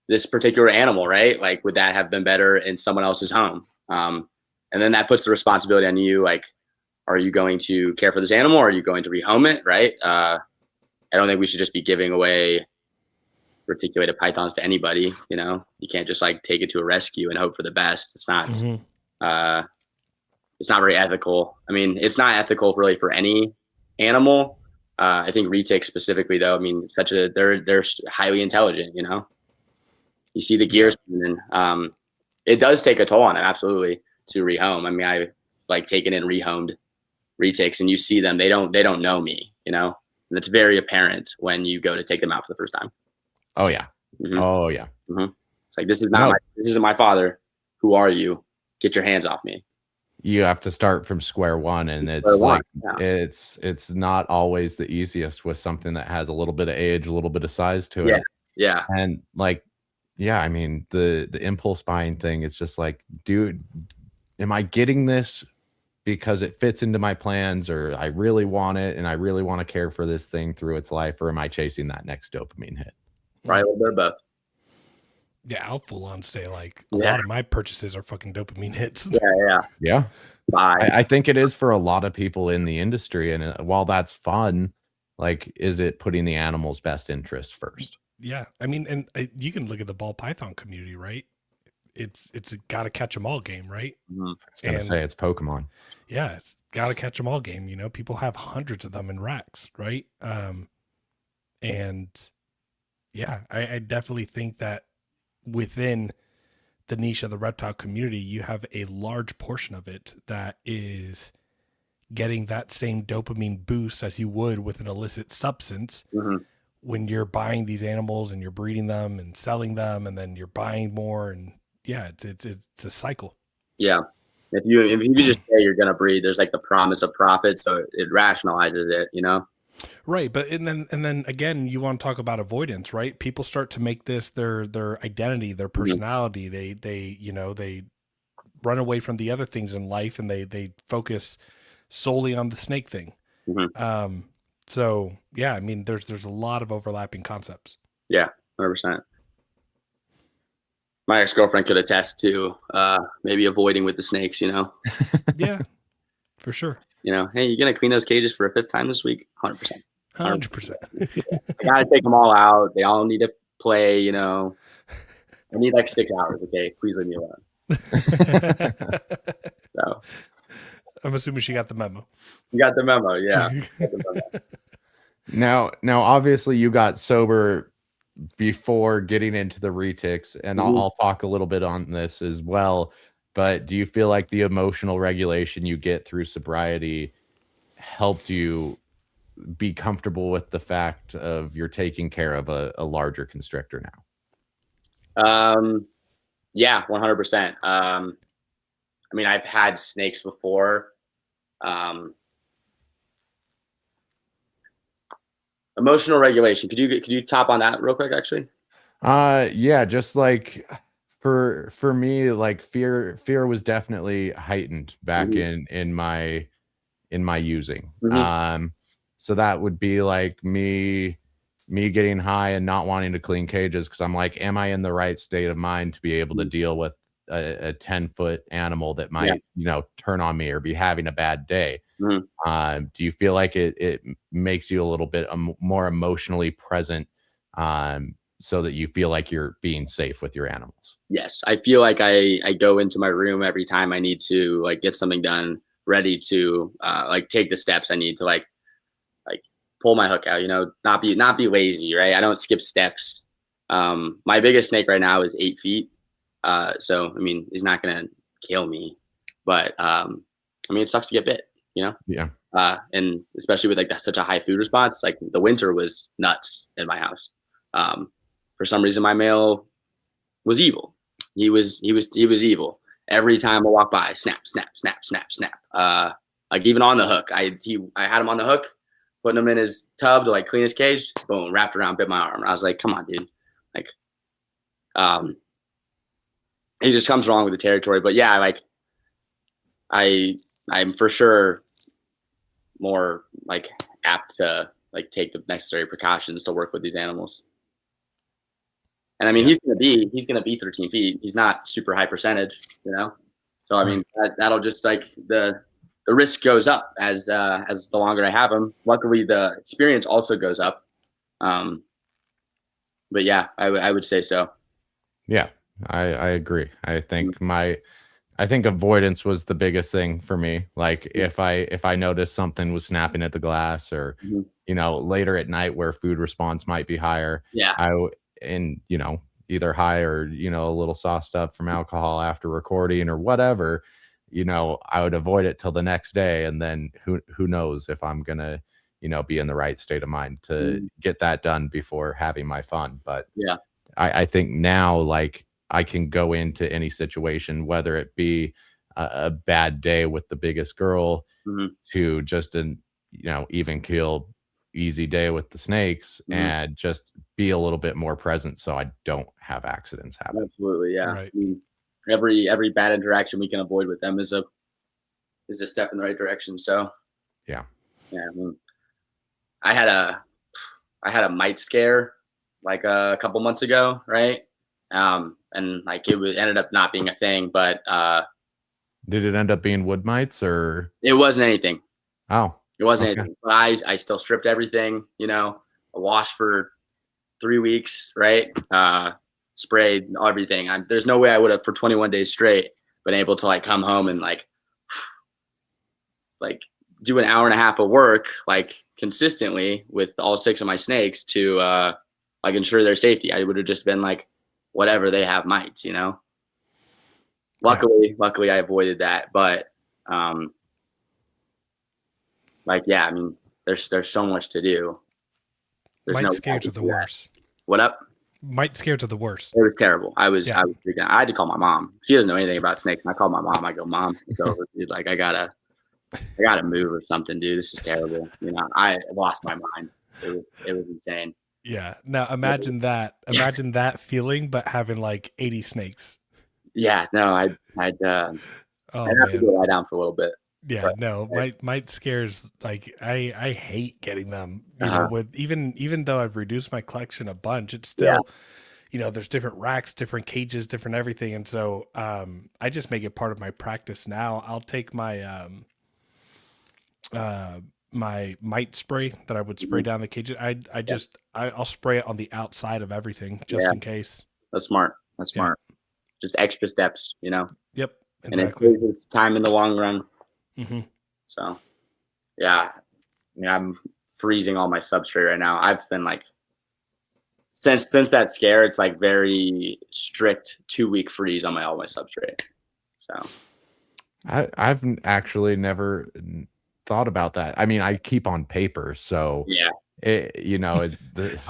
this particular animal, right? Like, would that have been better in someone else's home? And then that puts the responsibility on you. Like, are you going to care for this animal, or are you going to rehome it, right? I don't think we should just be giving away reticulated pythons to anybody. You know, you can't just like take it to a rescue and hope for the best. It's not. It's not very ethical. I mean, it's not ethical really for any animal. I think retics specifically, though. I mean, they're highly intelligent. You know, you see the gears, and it does take a toll on it, absolutely, to rehome. I mean, I like taken in rehomed retics, and you see them. They don't know me. You know, and it's very apparent when you go to take them out for the first time. Oh yeah. Oh yeah. It's like, this isn't my father. Who are you? Get your hands off me. You have to start from square one, and it's not always the easiest with something that has a little bit of age, a little bit of size to it. Yeah. And like, yeah, I mean, the impulse buying thing, it's just like, dude, am I getting this because it fits into my plans, or I really want it and I really want to care for this thing through its life, or am I chasing that next dopamine hit? Right, a little bit of both. Yeah, I'll full on say like a lot of my purchases are fucking dopamine hits. Yeah. I think it is for a lot of people in the industry. And while that's fun, like, is it putting the animal's best interest first? Yeah. I mean, and you can look at the ball python community, right? It's got to catch them all game, right? I was going to say it's Pokemon. Yeah, it's got to catch them all game. You know, people have hundreds of them in racks, right? And Yeah, I definitely think that within the niche of the reptile community, you have a large portion of it that is getting that same dopamine boost as you would with an illicit substance Mm-hmm. when you're buying these animals and you're breeding them and selling them, and then you're buying more. And yeah, it's a cycle. Yeah. If you just say you're gonna breed, there's like the promise of profit, so it rationalizes it, you know? Right, but and then again, you want to talk about avoidance, right? People start to make this their identity, their Mm-hmm. personality. They run away from the other things in life, and they focus solely on the snake thing. Mm-hmm. Um, so yeah, I mean, there's a lot of overlapping concepts. Yeah, 100%. My ex-girlfriend could attest to maybe avoiding with the snakes, you know? Yeah, for sure, You know, hey, you gonna clean those cages for a fifth time this week? 100%. 100%. I gotta take them all out. They all need to play, you know. I need like 6 hours, okay? Please leave me alone. So I'm assuming she got the memo. you got the memo, yeah. Got the memo. Now, obviously, you got sober before getting into the retics, and Mhm. I'll talk a little bit on this as well. But do you feel like the emotional regulation you get through sobriety helped you be comfortable with the fact of you're taking care of a larger constrictor now? Yeah, 100%. I mean, I've had snakes before. Um, Emotional regulation. Could you top on that real quick, actually? Yeah, just like for me, like fear was definitely heightened back Hmm. in my using. Hmm. So that would be like me getting high and not wanting to clean cages because I'm like, am I in the right state of mind to be able to deal with a 10-foot animal that Yeah. might, turn on me or be having a bad day? Hmm. Do you feel like it makes you a little bit more emotionally present, so that you feel like you're being safe with your animals? Yes, I feel like I go into my room every time I need to like get something done, ready to like take the steps I need to like pull my hook out, you know, not be lazy, right? I don't skip steps. My biggest snake right now is 8 feet. So I mean, he's not gonna kill me, but I mean, it sucks to get bit, you know. Yeah. And especially with like such a high food response, like the winter was nuts in my house. Um, for some reason, my male was evil. He was evil. Every time I walk by, snap, snap, snap, snap, snap. Like even on the hook, I had him on the hook, putting him in his tub to like clean his cage. Boom, wrapped around, bit my arm. I was like, come on, dude. Like, um, he just comes along with the territory. But yeah, like I'm for sure more like apt to like take the necessary precautions to work with these animals. And I mean, Yeah. he's gonna be 13 feet. He's not super high percentage, you know. So I mean, that'll just like the risk goes up as the longer I have him. Luckily, the experience also goes up. Um, but yeah, I would say so. Yeah, I agree. I think avoidance was the biggest thing for me. Like if I noticed something was snapping at the glass or Mhm. later at night where food response might be higher, Yeah, and either high or a little sauced up from alcohol after recording or whatever, I would avoid it till the next day, and then who knows if I'm gonna be in the right state of mind to Mhm. get that done before having my fun. But Yeah, I think now, like, I can go into any situation, whether it be a bad day with the biggest girl hmm, to just an, even keel, easy day with the snakes, hmm, and just be a little bit more present so I don't have accidents happen. absolutely. Yeah, Right. I mean, every bad interaction we can avoid with them is a step in the right direction. So Yeah. yeah, I mean, I had a I had a mite scare like a couple months ago, right? And like it was ended up not being a thing, but Did it end up being wood mites or? it wasn't anything. Oh, It wasn't okay. anything. But I still stripped everything, you know. I washed for 3 weeks, right? Sprayed everything. There's no way I would have for 21 days straight been able to like come home and like do an hour and a half of work like consistently with all 6 of my snakes to like ensure their safety. I would have just been like, whatever, they have mites, you know. Luckily, I avoided that. But like, yeah, I mean, there's so much to do. There's Mite no scares are the worst. What up? Mite scares are the worst. It was terrible. I was Yeah. freaking out. I had to call my mom. She doesn't know anything about snakes. And I called my mom. I go, Mom, it's over, dude. Like, I gotta move or something, dude. This is terrible. You know, I lost my mind. It was insane. Yeah. Now imagine that. Imagine that feeling, but having like 80 snakes. Yeah. No, I'd have to go lie down for a little bit. Yeah, But, no, mite scares, like I hate getting them, you know, with even though I've reduced my collection a bunch, it's still, you know, there's different racks, different cages, different everything. And so I just make it part of my practice now. I'll take my my mite spray that I would spray down the cages. I'll spray it on the outside of everything just in case. That's smart. Just extra steps, you know. Yep, exactly. And it saves time in the long run. Mm-hmm. So, yeah, I mean, I'm freezing all my substrate right now. I've been like, since that scare, it's like very strict 2-week freeze on all my substrate. So, I've actually never thought about that. I mean, I keep on paper, so yeah, you know, I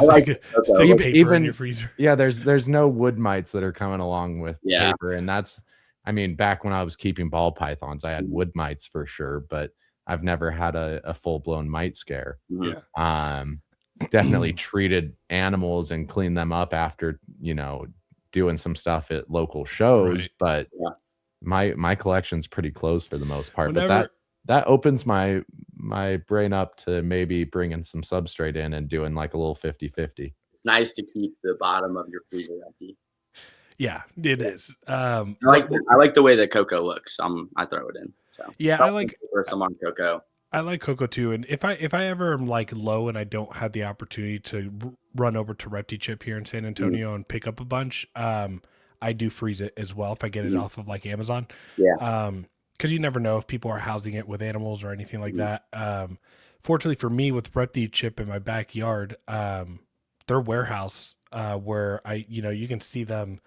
like stick paper in your freezer. Yeah, there's no wood mites that are coming along with paper, and that's. I mean, back when I was keeping ball pythons, I had wood mites for sure, but I've never had a full blown mite scare. Yeah. Definitely treated animals and cleaned them up after, you know, doing some stuff at local shows, but my collection's pretty close for the most part. But that opens my brain up to maybe bringing some substrate in and doing like a little 50-50. It's nice to keep the bottom of your freezer empty. Yeah, it is. I like the way that cocoa looks. I throw it in. So yeah, I like some on cocoa. I like cocoa too. And if I ever am like low and I don't have the opportunity to run over to Reptichip here in San Antonio and pick up a bunch, I do freeze it as well if I get it off of like Amazon. Yeah. Because you never know if people are housing it with animals or anything like that. Fortunately for me, with Reptichip in my backyard, their warehouse where you can see them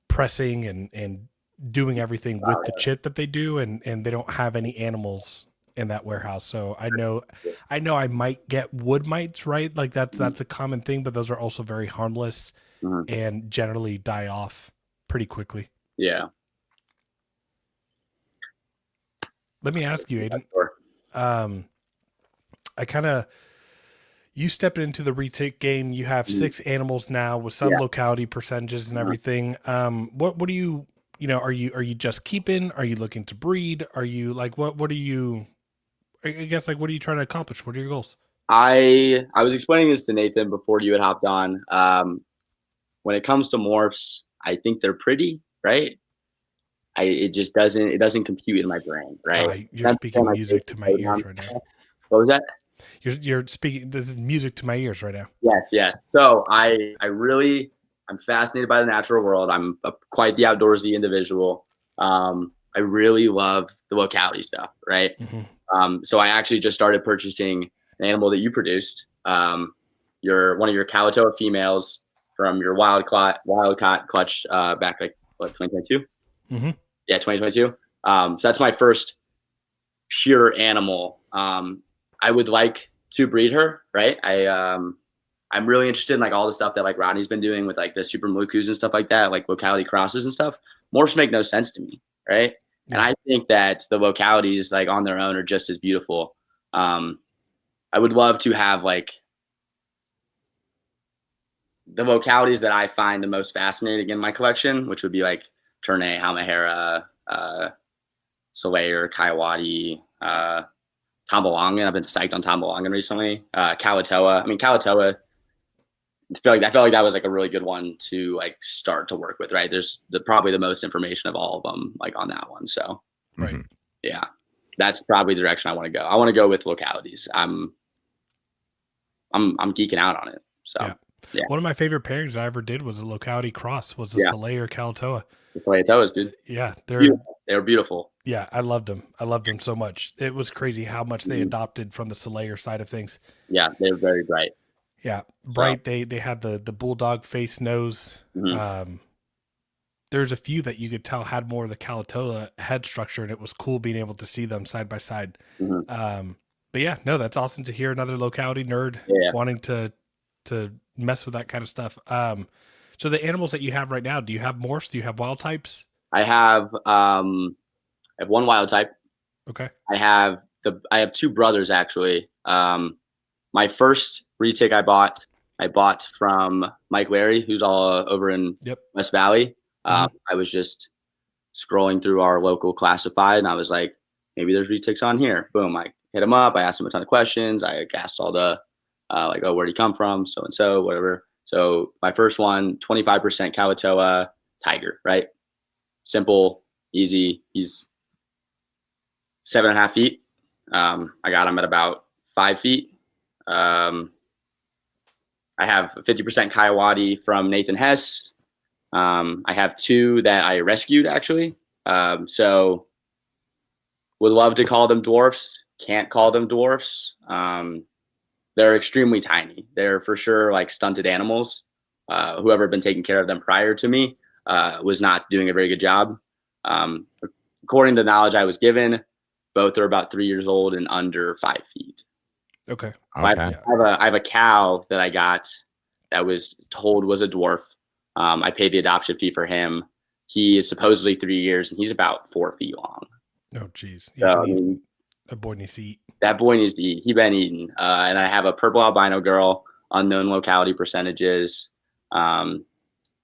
pressing and doing everything with the chip that they do, and they don't have any animals in that warehouse. So I know I might get wood mites, right? Like that's a common thing, but those are also very harmless and generally die off pretty quickly. Yeah. Let me ask you, Aiden. You step into the retic game. You have 6 animals now with some locality percentages and everything. What do you are you just keeping? Are you looking to breed? Are you like, what are you, I guess, like, what are you trying to accomplish? What are your goals? I was explaining this to Nathan before you had hopped on. When it comes to morphs, I think they're pretty, right? It doesn't compute in my brain, right? You're speaking music to my ears right now. What was that? You're speaking. This is music to my ears right now. Yes. So I'm fascinated by the natural world. I'm quite the outdoorsy individual. I really love the locality stuff, right? So I actually just started purchasing an animal that you produced. One of your Kalatoa females from your wild caught clutch back like 2022. Yeah, 2022. So that's my first pure animal. I would like to breed her, right? I'm really interested in like all the stuff that like Rodney's been doing with like the super Malukus and stuff like that, like locality crosses and stuff. Morphs make no sense to me, right? Yeah. And I think that the localities like on their own are just as beautiful. I would love to have like the localities that I find the most fascinating in my collection, which would be like Ternay, Halmahera, Soleil, Coyote, Tombolongan. I've been psyched on Tombolongan recently. Kalatoa. I mean, Kalatoa, I felt like that was like a really good one to like start to work with, right? There's probably the most information of all of them like on that one. So, right. Yeah, that's probably the direction I want to go. I want to go with localities. I'm geeking out on it. So, yeah. One of my favorite pairings I ever did was a locality cross. Was a Soleil or Kalatoa. The Soleil-Toas, dude. Yeah, they're beautiful. Yeah, I loved them. I loved them so much. It was crazy how much they adopted from the Soleil side of things. Yeah, they're very bright. Yeah, So, bright. They had the bulldog face nose. mhm, There's a few that you could tell had more of the Calatoa head structure, and it was cool being able to see them side by side. mhm. But yeah, no, that's awesome to hear another locality nerd Yeah, wanting to mess with that kind of stuff. So the animals that you have right now, do you have morphs? Do you have wild types? I have one wild type. Okay. I have two brothers actually. My first retic I bought from Mike Larry, who's all over in Yep. West Valley. Mhm. I was just scrolling through our local classified, and I was like, maybe there's retics on here. Boom! I hit him up. I asked him a ton of questions. I asked all the like, oh, where'd he come from? So and so, whatever. So my first one, 25% Kalatoa tiger, right? Simple, easy. He's 7.5 feet. I got him at about 5 feet. Um, I have 50% Coyote from Nathan Hess. I have two that I rescued actually. So would love to call them dwarfs. Can't call them dwarfs. They're extremely tiny. They're for sure like stunted animals. Whoever had been taking care of them prior to me was not doing a very good job. Um, According to the knowledge I was given, both are about 3 years old and under 5 feet. Okay. Okay. Yeah. I have a cow that I got that was told was a dwarf. I paid the adoption fee for him. He is supposedly 3 years and he's about 4 feet long. Oh, geez. So Yeah, I mean, a boy needs to eat. that boy needs to eat. He been eating. And I have a purple albino girl, unknown locality percentages. Um,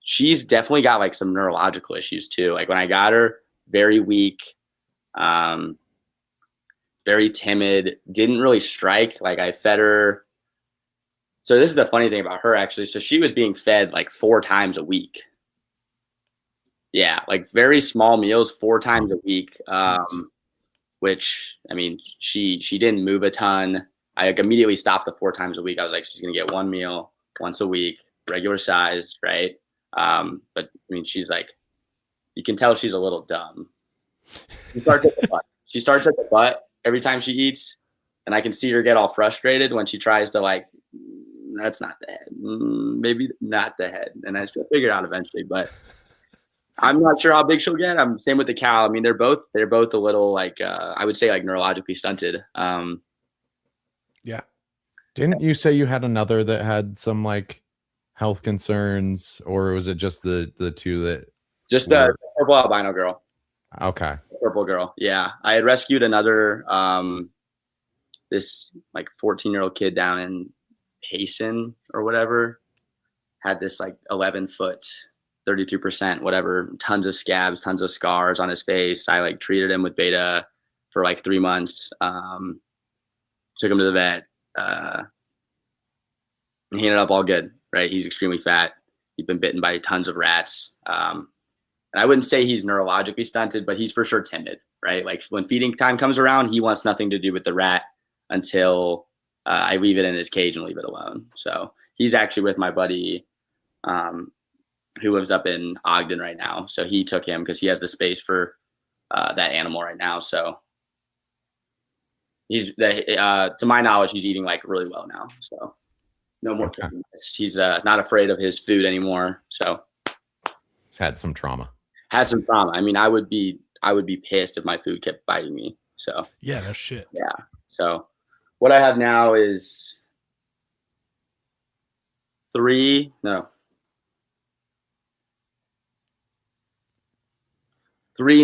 she's definitely got like some neurological issues too. Like when I got her, very weak, um, very timid, didn't really strike. Like I fed her. So this is the funny thing about her actually. So she was being fed like 4 times a week. Yeah, like very small meals 4 times a week. Jeez. Which I mean, she didn't move a ton. I like immediately stopped the 4 times a week. I was like, she's gonna get one meal once a week, regular size, right? But I mean, she's like, you can tell she's a little dumb. She starts at the butt. She starts at the butt every time she eats, and I can see her get all frustrated when she tries to like, that's not the head, maybe not the head, and I she'll figure it out eventually. But I'm not sure how big she'll get. I'm same with the cow. I mean, they're both a little like I would say like neurologically stunted. Yeah. Didn't you say you had another that had some like health concerns, or was it just the two that Just the were purple albino girl, okay? purple girl. Yeah, I had rescued another this like 14-year-old kid down in Payson or whatever. Had this like 11 foot, 32%, whatever, tons of scabs, tons of scars on his face. I like treated him with beta for like 3 months. Took him to the vet. He ended up all good, right? He's extremely fat. He's been bitten by tons of rats. And I wouldn't say he's neurologically stunted, but he's for sure timid, right? Like when feeding time comes around, he wants nothing to do with the rat until I leave it in his cage and leave it alone. So he's actually with my buddy who lives up in Ogden right now. So he took him because he has the space for that animal right now. So to my knowledge, he's eating like really well now. So no more Okay. kicking. He's not afraid of his food anymore. So He's had some trauma. had some trauma. I mean, I would be pissed if my food kept biting me. So Yeah, no shit. yeah. So what I have now is three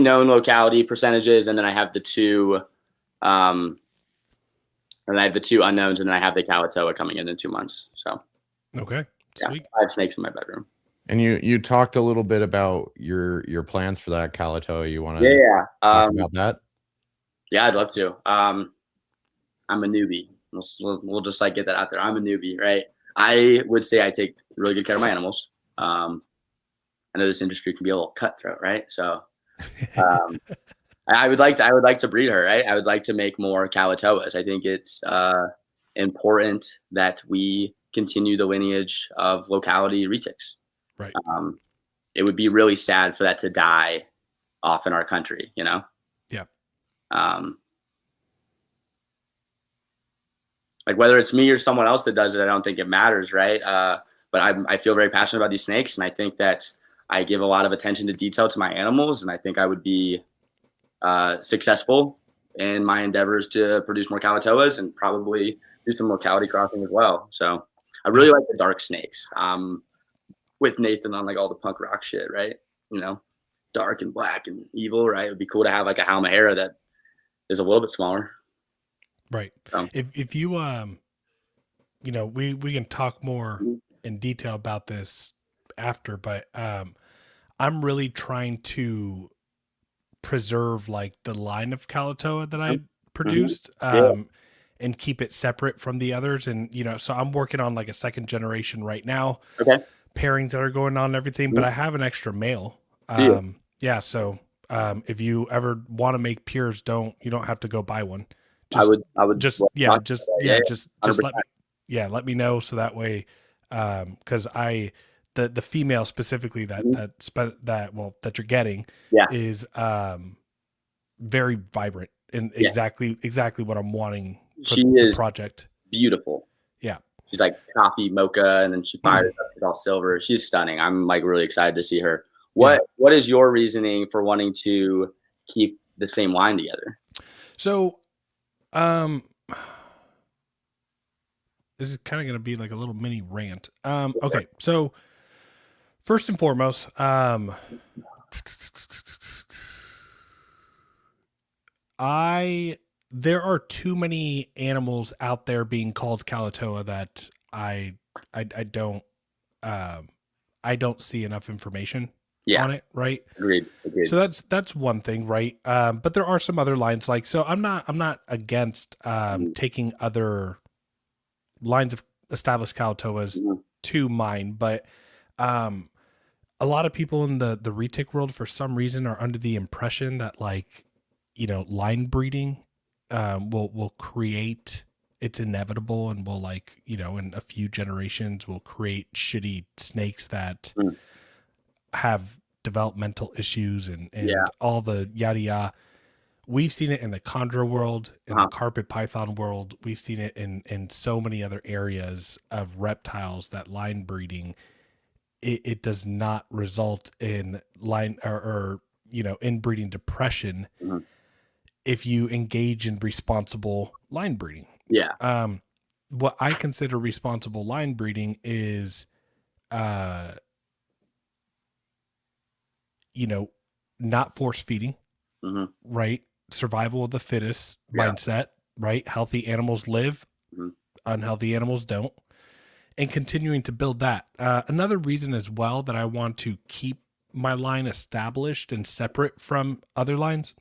known locality percentages, and then I have the two unknowns, and then I have the Kalatoa coming in 2 months. So Okay. Sweet. I have snakes in my bedroom. And you talked a little bit about your plans for that Kalatoa. You want to Yeah. talk about that? Yeah, I'd love to. I'm a newbie. We'll just like get that out there. I'm a newbie, right? I would say I take really good care of my animals. I know this industry can be a little cutthroat, right? So I would like to breed her, right? I would like to make more Kalatoas. I think it's important that we continue the lineage of locality retics. Right. It would be really sad for that to die off in our country, you know? Yeah. like whether it's me or someone else that does it, I don't think it matters, right? But I feel very passionate about these snakes, and I think that I give a lot of attention to detail to my animals, and I think I would be successful in my endeavors to produce more Kalatoas and probably do some locality crossing as well. So I really like the dark snakes. With Nathan on like all the punk rock shit, right? You know, dark and black and evil, right? It would be cool to have like a Halmahera that is a little bit smaller. Right. If you you know, we can talk more in detail about this after, but I'm really trying to preserve like the line of Kalatoa that I produced and keep it separate from the others. And you know, so I'm working on like a second generation right now. Okay. Pairings that are going on and everything, but I have an extra male. Yeah, so if you ever want to make pures, you don't have to go buy one. Just, I would just let me know so that way, because the female specifically that you're getting is very vibrant and exactly what I'm wanting for the project. Beautiful. Yeah. She's like coffee mocha, and then she fires up. She's all silver. She's stunning. I'm like really excited to see her. What is your reasoning for wanting to keep the same line together? So, this is kind of going to be like a little mini rant. Okay. So first and foremost, there are too many animals out there being called Kalatoa that I don't see enough information on it, right? Agreed. So that's one thing, right? But there are some other lines like, so I'm not against taking other lines of established Kalatoas to mine, but a lot of people in the retic world for some reason are under the impression that like, you know, line breeding will create, it's inevitable and will like, you know, in a few generations will create shitty snakes that have developmental issues and all the yada yada. We've seen it in the chondro world, in the carpet python world. We've seen it in so many other areas of reptiles that line breeding, it does not result in line or you know, inbreeding depression if you engage in responsible line breeding. Yeah. What I consider responsible line breeding is, you know, not force feeding, right? Survival of the fittest mindset, right? Healthy animals live, unhealthy animals don't, and continuing to build that. Another reason as well that I want to keep my line established and separate from other lines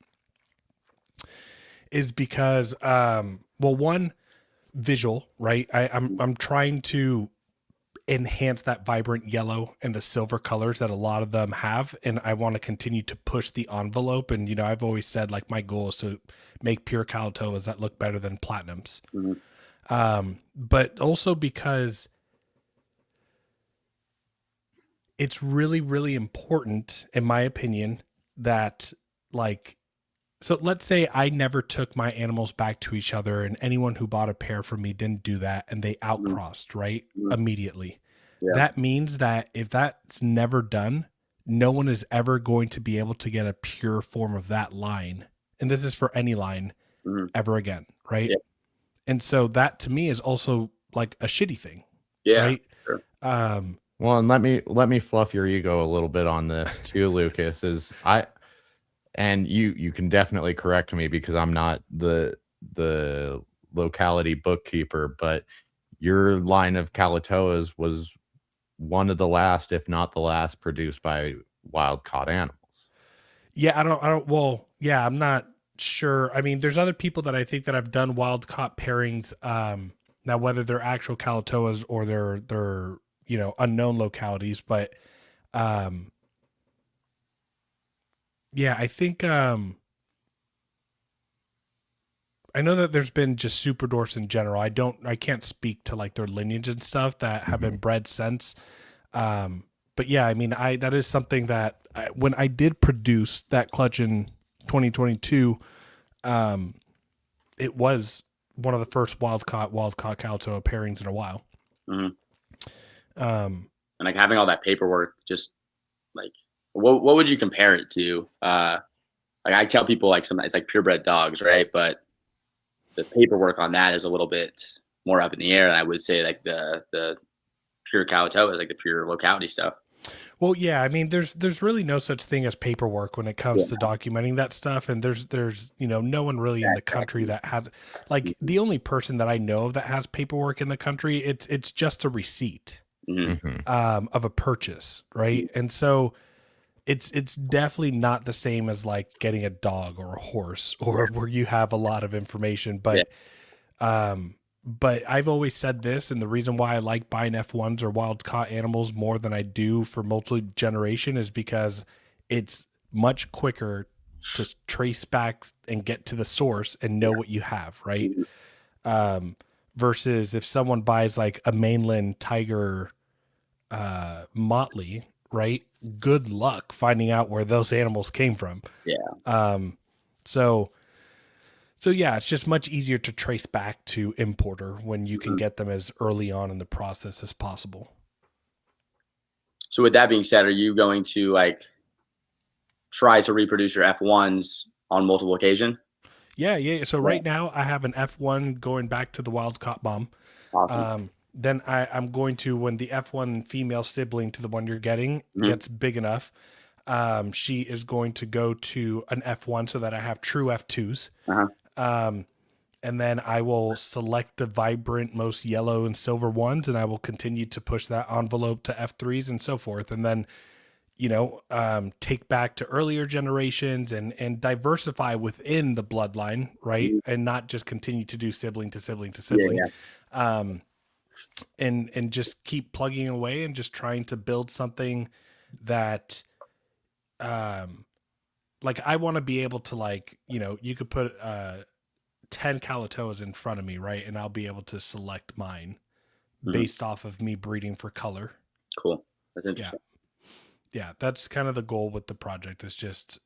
is because, well, one, visual, right? I'm trying to enhance that vibrant yellow and the silver colors that a lot of them have, and I want to continue to push the envelope. And you know, I've always said like my goal is to make pure Kalatoas that look better than platinums. But also because it's really, really important, in my opinion, that like, so let's say I never took my animals back to each other and anyone who bought a pair from me didn't do that and they outcrossed, right? Immediately. That means that if that's never done, no one is ever going to be able to get a pure form of that line. And this is for any line ever again, right? And so that to me is also like a shitty thing, right? Sure. Well, and let me fluff your ego a little bit on this too, Lucas. And you can definitely correct me because I'm not the locality bookkeeper, but your line of Kalatoas was one of the last, if not the last, produced by wild caught animals. Yeah, I'm not sure. I mean, there's other people that I think that have done wild caught pairings. Now whether they're actual Kalatoas or they're you know, unknown localities, but yeah, I think I know that there's been just super dwarfs in general. I can't speak to like their lineage and stuff that have been bred since. But yeah, I mean, that is something that when I did produce that clutch in 2022, it was one of the first wild caught Calato pairings in a while. Mhm. Um, And like having all that paperwork, just like what would you compare it to? Like I tell people like sometimes it's like purebred dogs, right? But the paperwork on that is a little bit more up in the air. And I would say like the pure Calato is like the pure locality stuff. well, yeah, I mean, there's really no such thing as paperwork when it Yeah. comes to documenting that stuff, and there's no one really in the country that has, like, Mhm. the only person that I know of that has paperwork in the country, it's just a receipt Mhm. of a purchase, right? And so it's definitely not the same as like getting a dog or a horse or where you have a lot of information, Yeah. but I've always said this, and the reason why I like buying F1s or wild caught animals more than I do for multi generation is because it's much quicker to trace back and get to the source and know what you have, right? Mhm. Versus if someone buys like a mainland tiger motley, right? Good luck finding out where those animals came from. Yeah. So yeah, it's just much easier to trace back to importer when you can Mhm. get them as early on in the process as possible. So with that being said, are you going to like try to reproduce your F1s on multiple occasion? Yeah. So Yeah. right now I have an F1 going back to the wild caught bomb. Awesome. Then I'm going to, when the F1 female sibling to the one you're getting Mhm. gets big enough, she is going to go to an F1 so that I have true F2s. Uh-huh. And then I will select the vibrant, most yellow and silver ones, and I will continue to push that envelope to F3s and so forth. And then, take back to earlier generations and diversify within the bloodline, right? Mhm. And not just continue to do sibling to sibling to Yeah, sibling. yeah. And just keep plugging away and just trying to build something that like I want to be able to, like, you could put 10 Calatoas in front of me, right? And I'll be able to select mine Mhm. based off of me breeding for color. Cool. That's Yeah. interesting. Yeah. That's kind of the goal with the project, is just,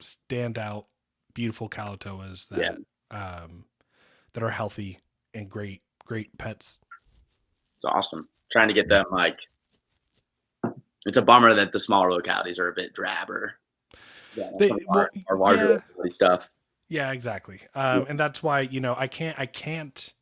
stand out beautiful Calatoas Yeah. that are healthy and great pets. It's awesome. Trying to get them like it's a bummer that the smaller localities are a bit drab or yeah, some of Well, our larger yeah. locality stuff. Yeah, exactly. Yeah. And that's why, I can't,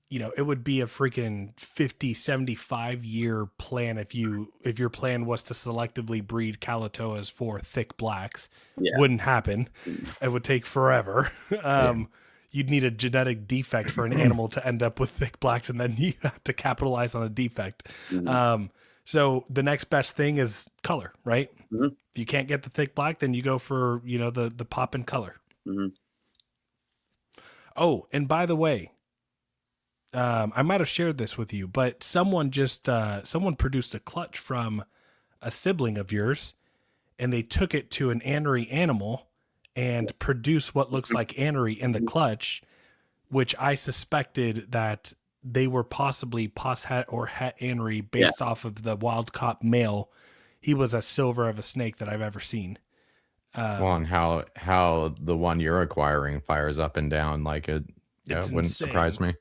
it would be a freaking 50, 75 year plan if your plan was to selectively breed Calatoas for thick blacks. Yeah. Wouldn't happen. Mhm. It would take forever. Yeah. You'd need a genetic defect for an animal to end up with thick blacks, and then you have to capitalize on a defect. Mhm. So the next best thing is color, right? Mhm. If you can't get the thick black, then you go for, the pop in color. Mhm. Oh, and by the way, I might have shared this with you, but someone produced a clutch from a sibling of yours, and they took it to an anery animal and produced what looks like anery in the clutch, which I suspected that they were possibly pos het or het anery Yeah. based off of the wild caught male. He was as silver of a snake that I've ever seen. Well, and how the one you're acquiring fires up and down like it, yeah, It's it wouldn't surprise insane. me.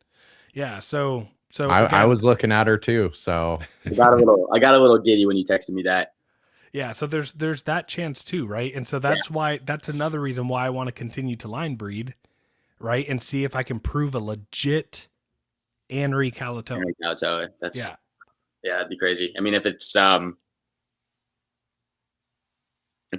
Yeah. So I again, was looking at her too, so I got a little giddy when you texted me that. yeah, so there's that chance too, right? And so Yeah. that's another reason why I want to continue to line breed, right? And see if I can prove a legit Anery Calato. Right now, so that's Yeah. that'd be crazy. I mean, if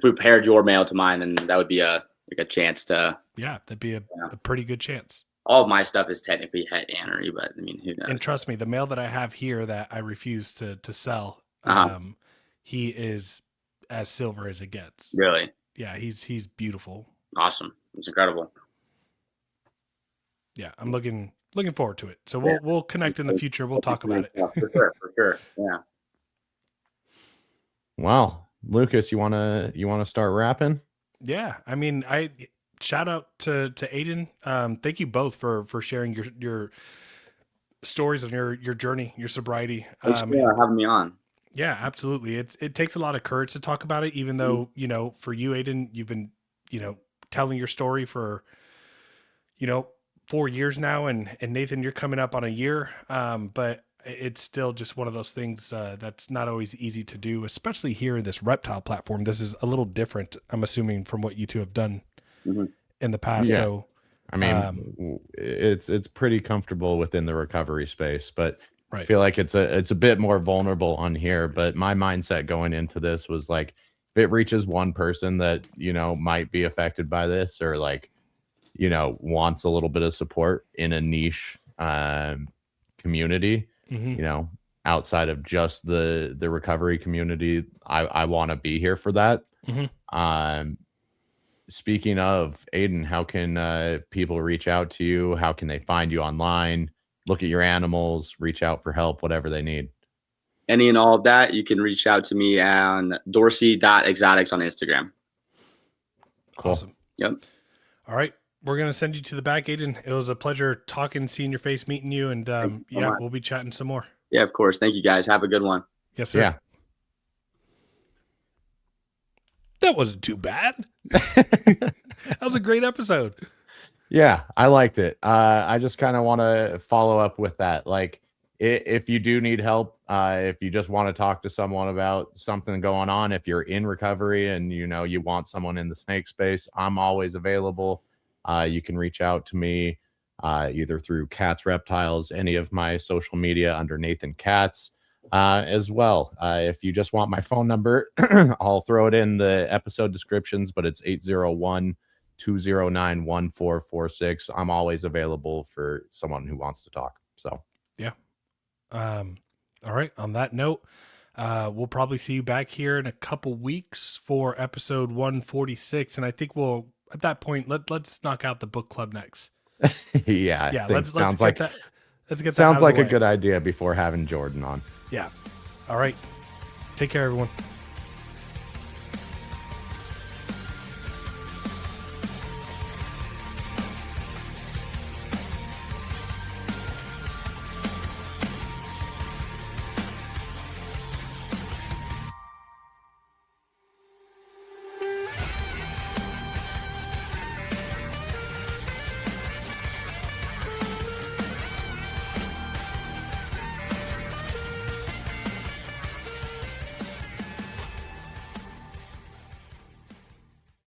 we paired your male to mine, then that would be a chance to. Yeah, that'd be a pretty good chance. All of my stuff is technically het anery, but I mean, who knows? And trust me, the male that I have here that I refuse to sell, Uh-huh. he is as silver as it gets. Really Yeah, he's beautiful. awesome. It's incredible. Yeah, I'm looking forward to it. So we'll connect in the future. We'll talk about it. Yeah, for sure. Yeah. well, Lucas, you wanna start rapping? Yeah, I mean, I shout out to Aiden. Thank you both for sharing your stories on your journey, your sobriety. Thanks for having me on. Yeah, absolutely. It takes a lot of courage to talk about it, even though, for you, Aiden, you've been, telling your story for, 4 years now, and Nathan, you're coming up on a year. But it's still just one of those things that's not always easy to do, especially here in this reptile platform. This is a little different, I'm assuming, from what you two have done in the past. Yeah. So, I mean, it's pretty comfortable within the recovery space, but I right. feel like it's a bit more vulnerable on here. But my mindset going into this was like, if it reaches one person that, you know, might be affected by this, or like, you know, wants a little bit of support in a niche community, you know, outside of just the recovery community, I want to be here for that. Speaking of, Aiden, how can people reach out to you? How can they find you online, look at your animals, reach out for help, whatever they need? Any and all of that, you can reach out to me on dorsey.exotics on Instagram. Cool. Awesome. Yep. All right. We're going to send you to the back, Aiden. It was a pleasure talking, seeing your face, meeting you. And yeah, we'll be chatting some more. Yeah, of course. Thank you, guys. Have a good one. Yes, sir. Yeah. That wasn't too bad. That was a great episode. Yeah, I liked it. I just kind of want to follow up with that. Like, if you do need help, if you just want to talk to someone about something going on, if you're in recovery and, you know, you want someone in the snake space, I'm always available. You can reach out to me either through Cats Reptiles, any of my social media under Nathan Katz. As well, if you just want my phone number, I'll throw it in the episode descriptions, but it's 801-209-1446. I'm always available for someone who wants to talk. So yeah. All right, on that note, we'll probably see you back here in a couple weeks for episode 146, and I think we'll, at that point, let's knock out the book club next. yeah, let's sounds get like that. Let's get that sounds out of like the a way. good idea before having Jordan on. Yeah. All right. Take care, everyone.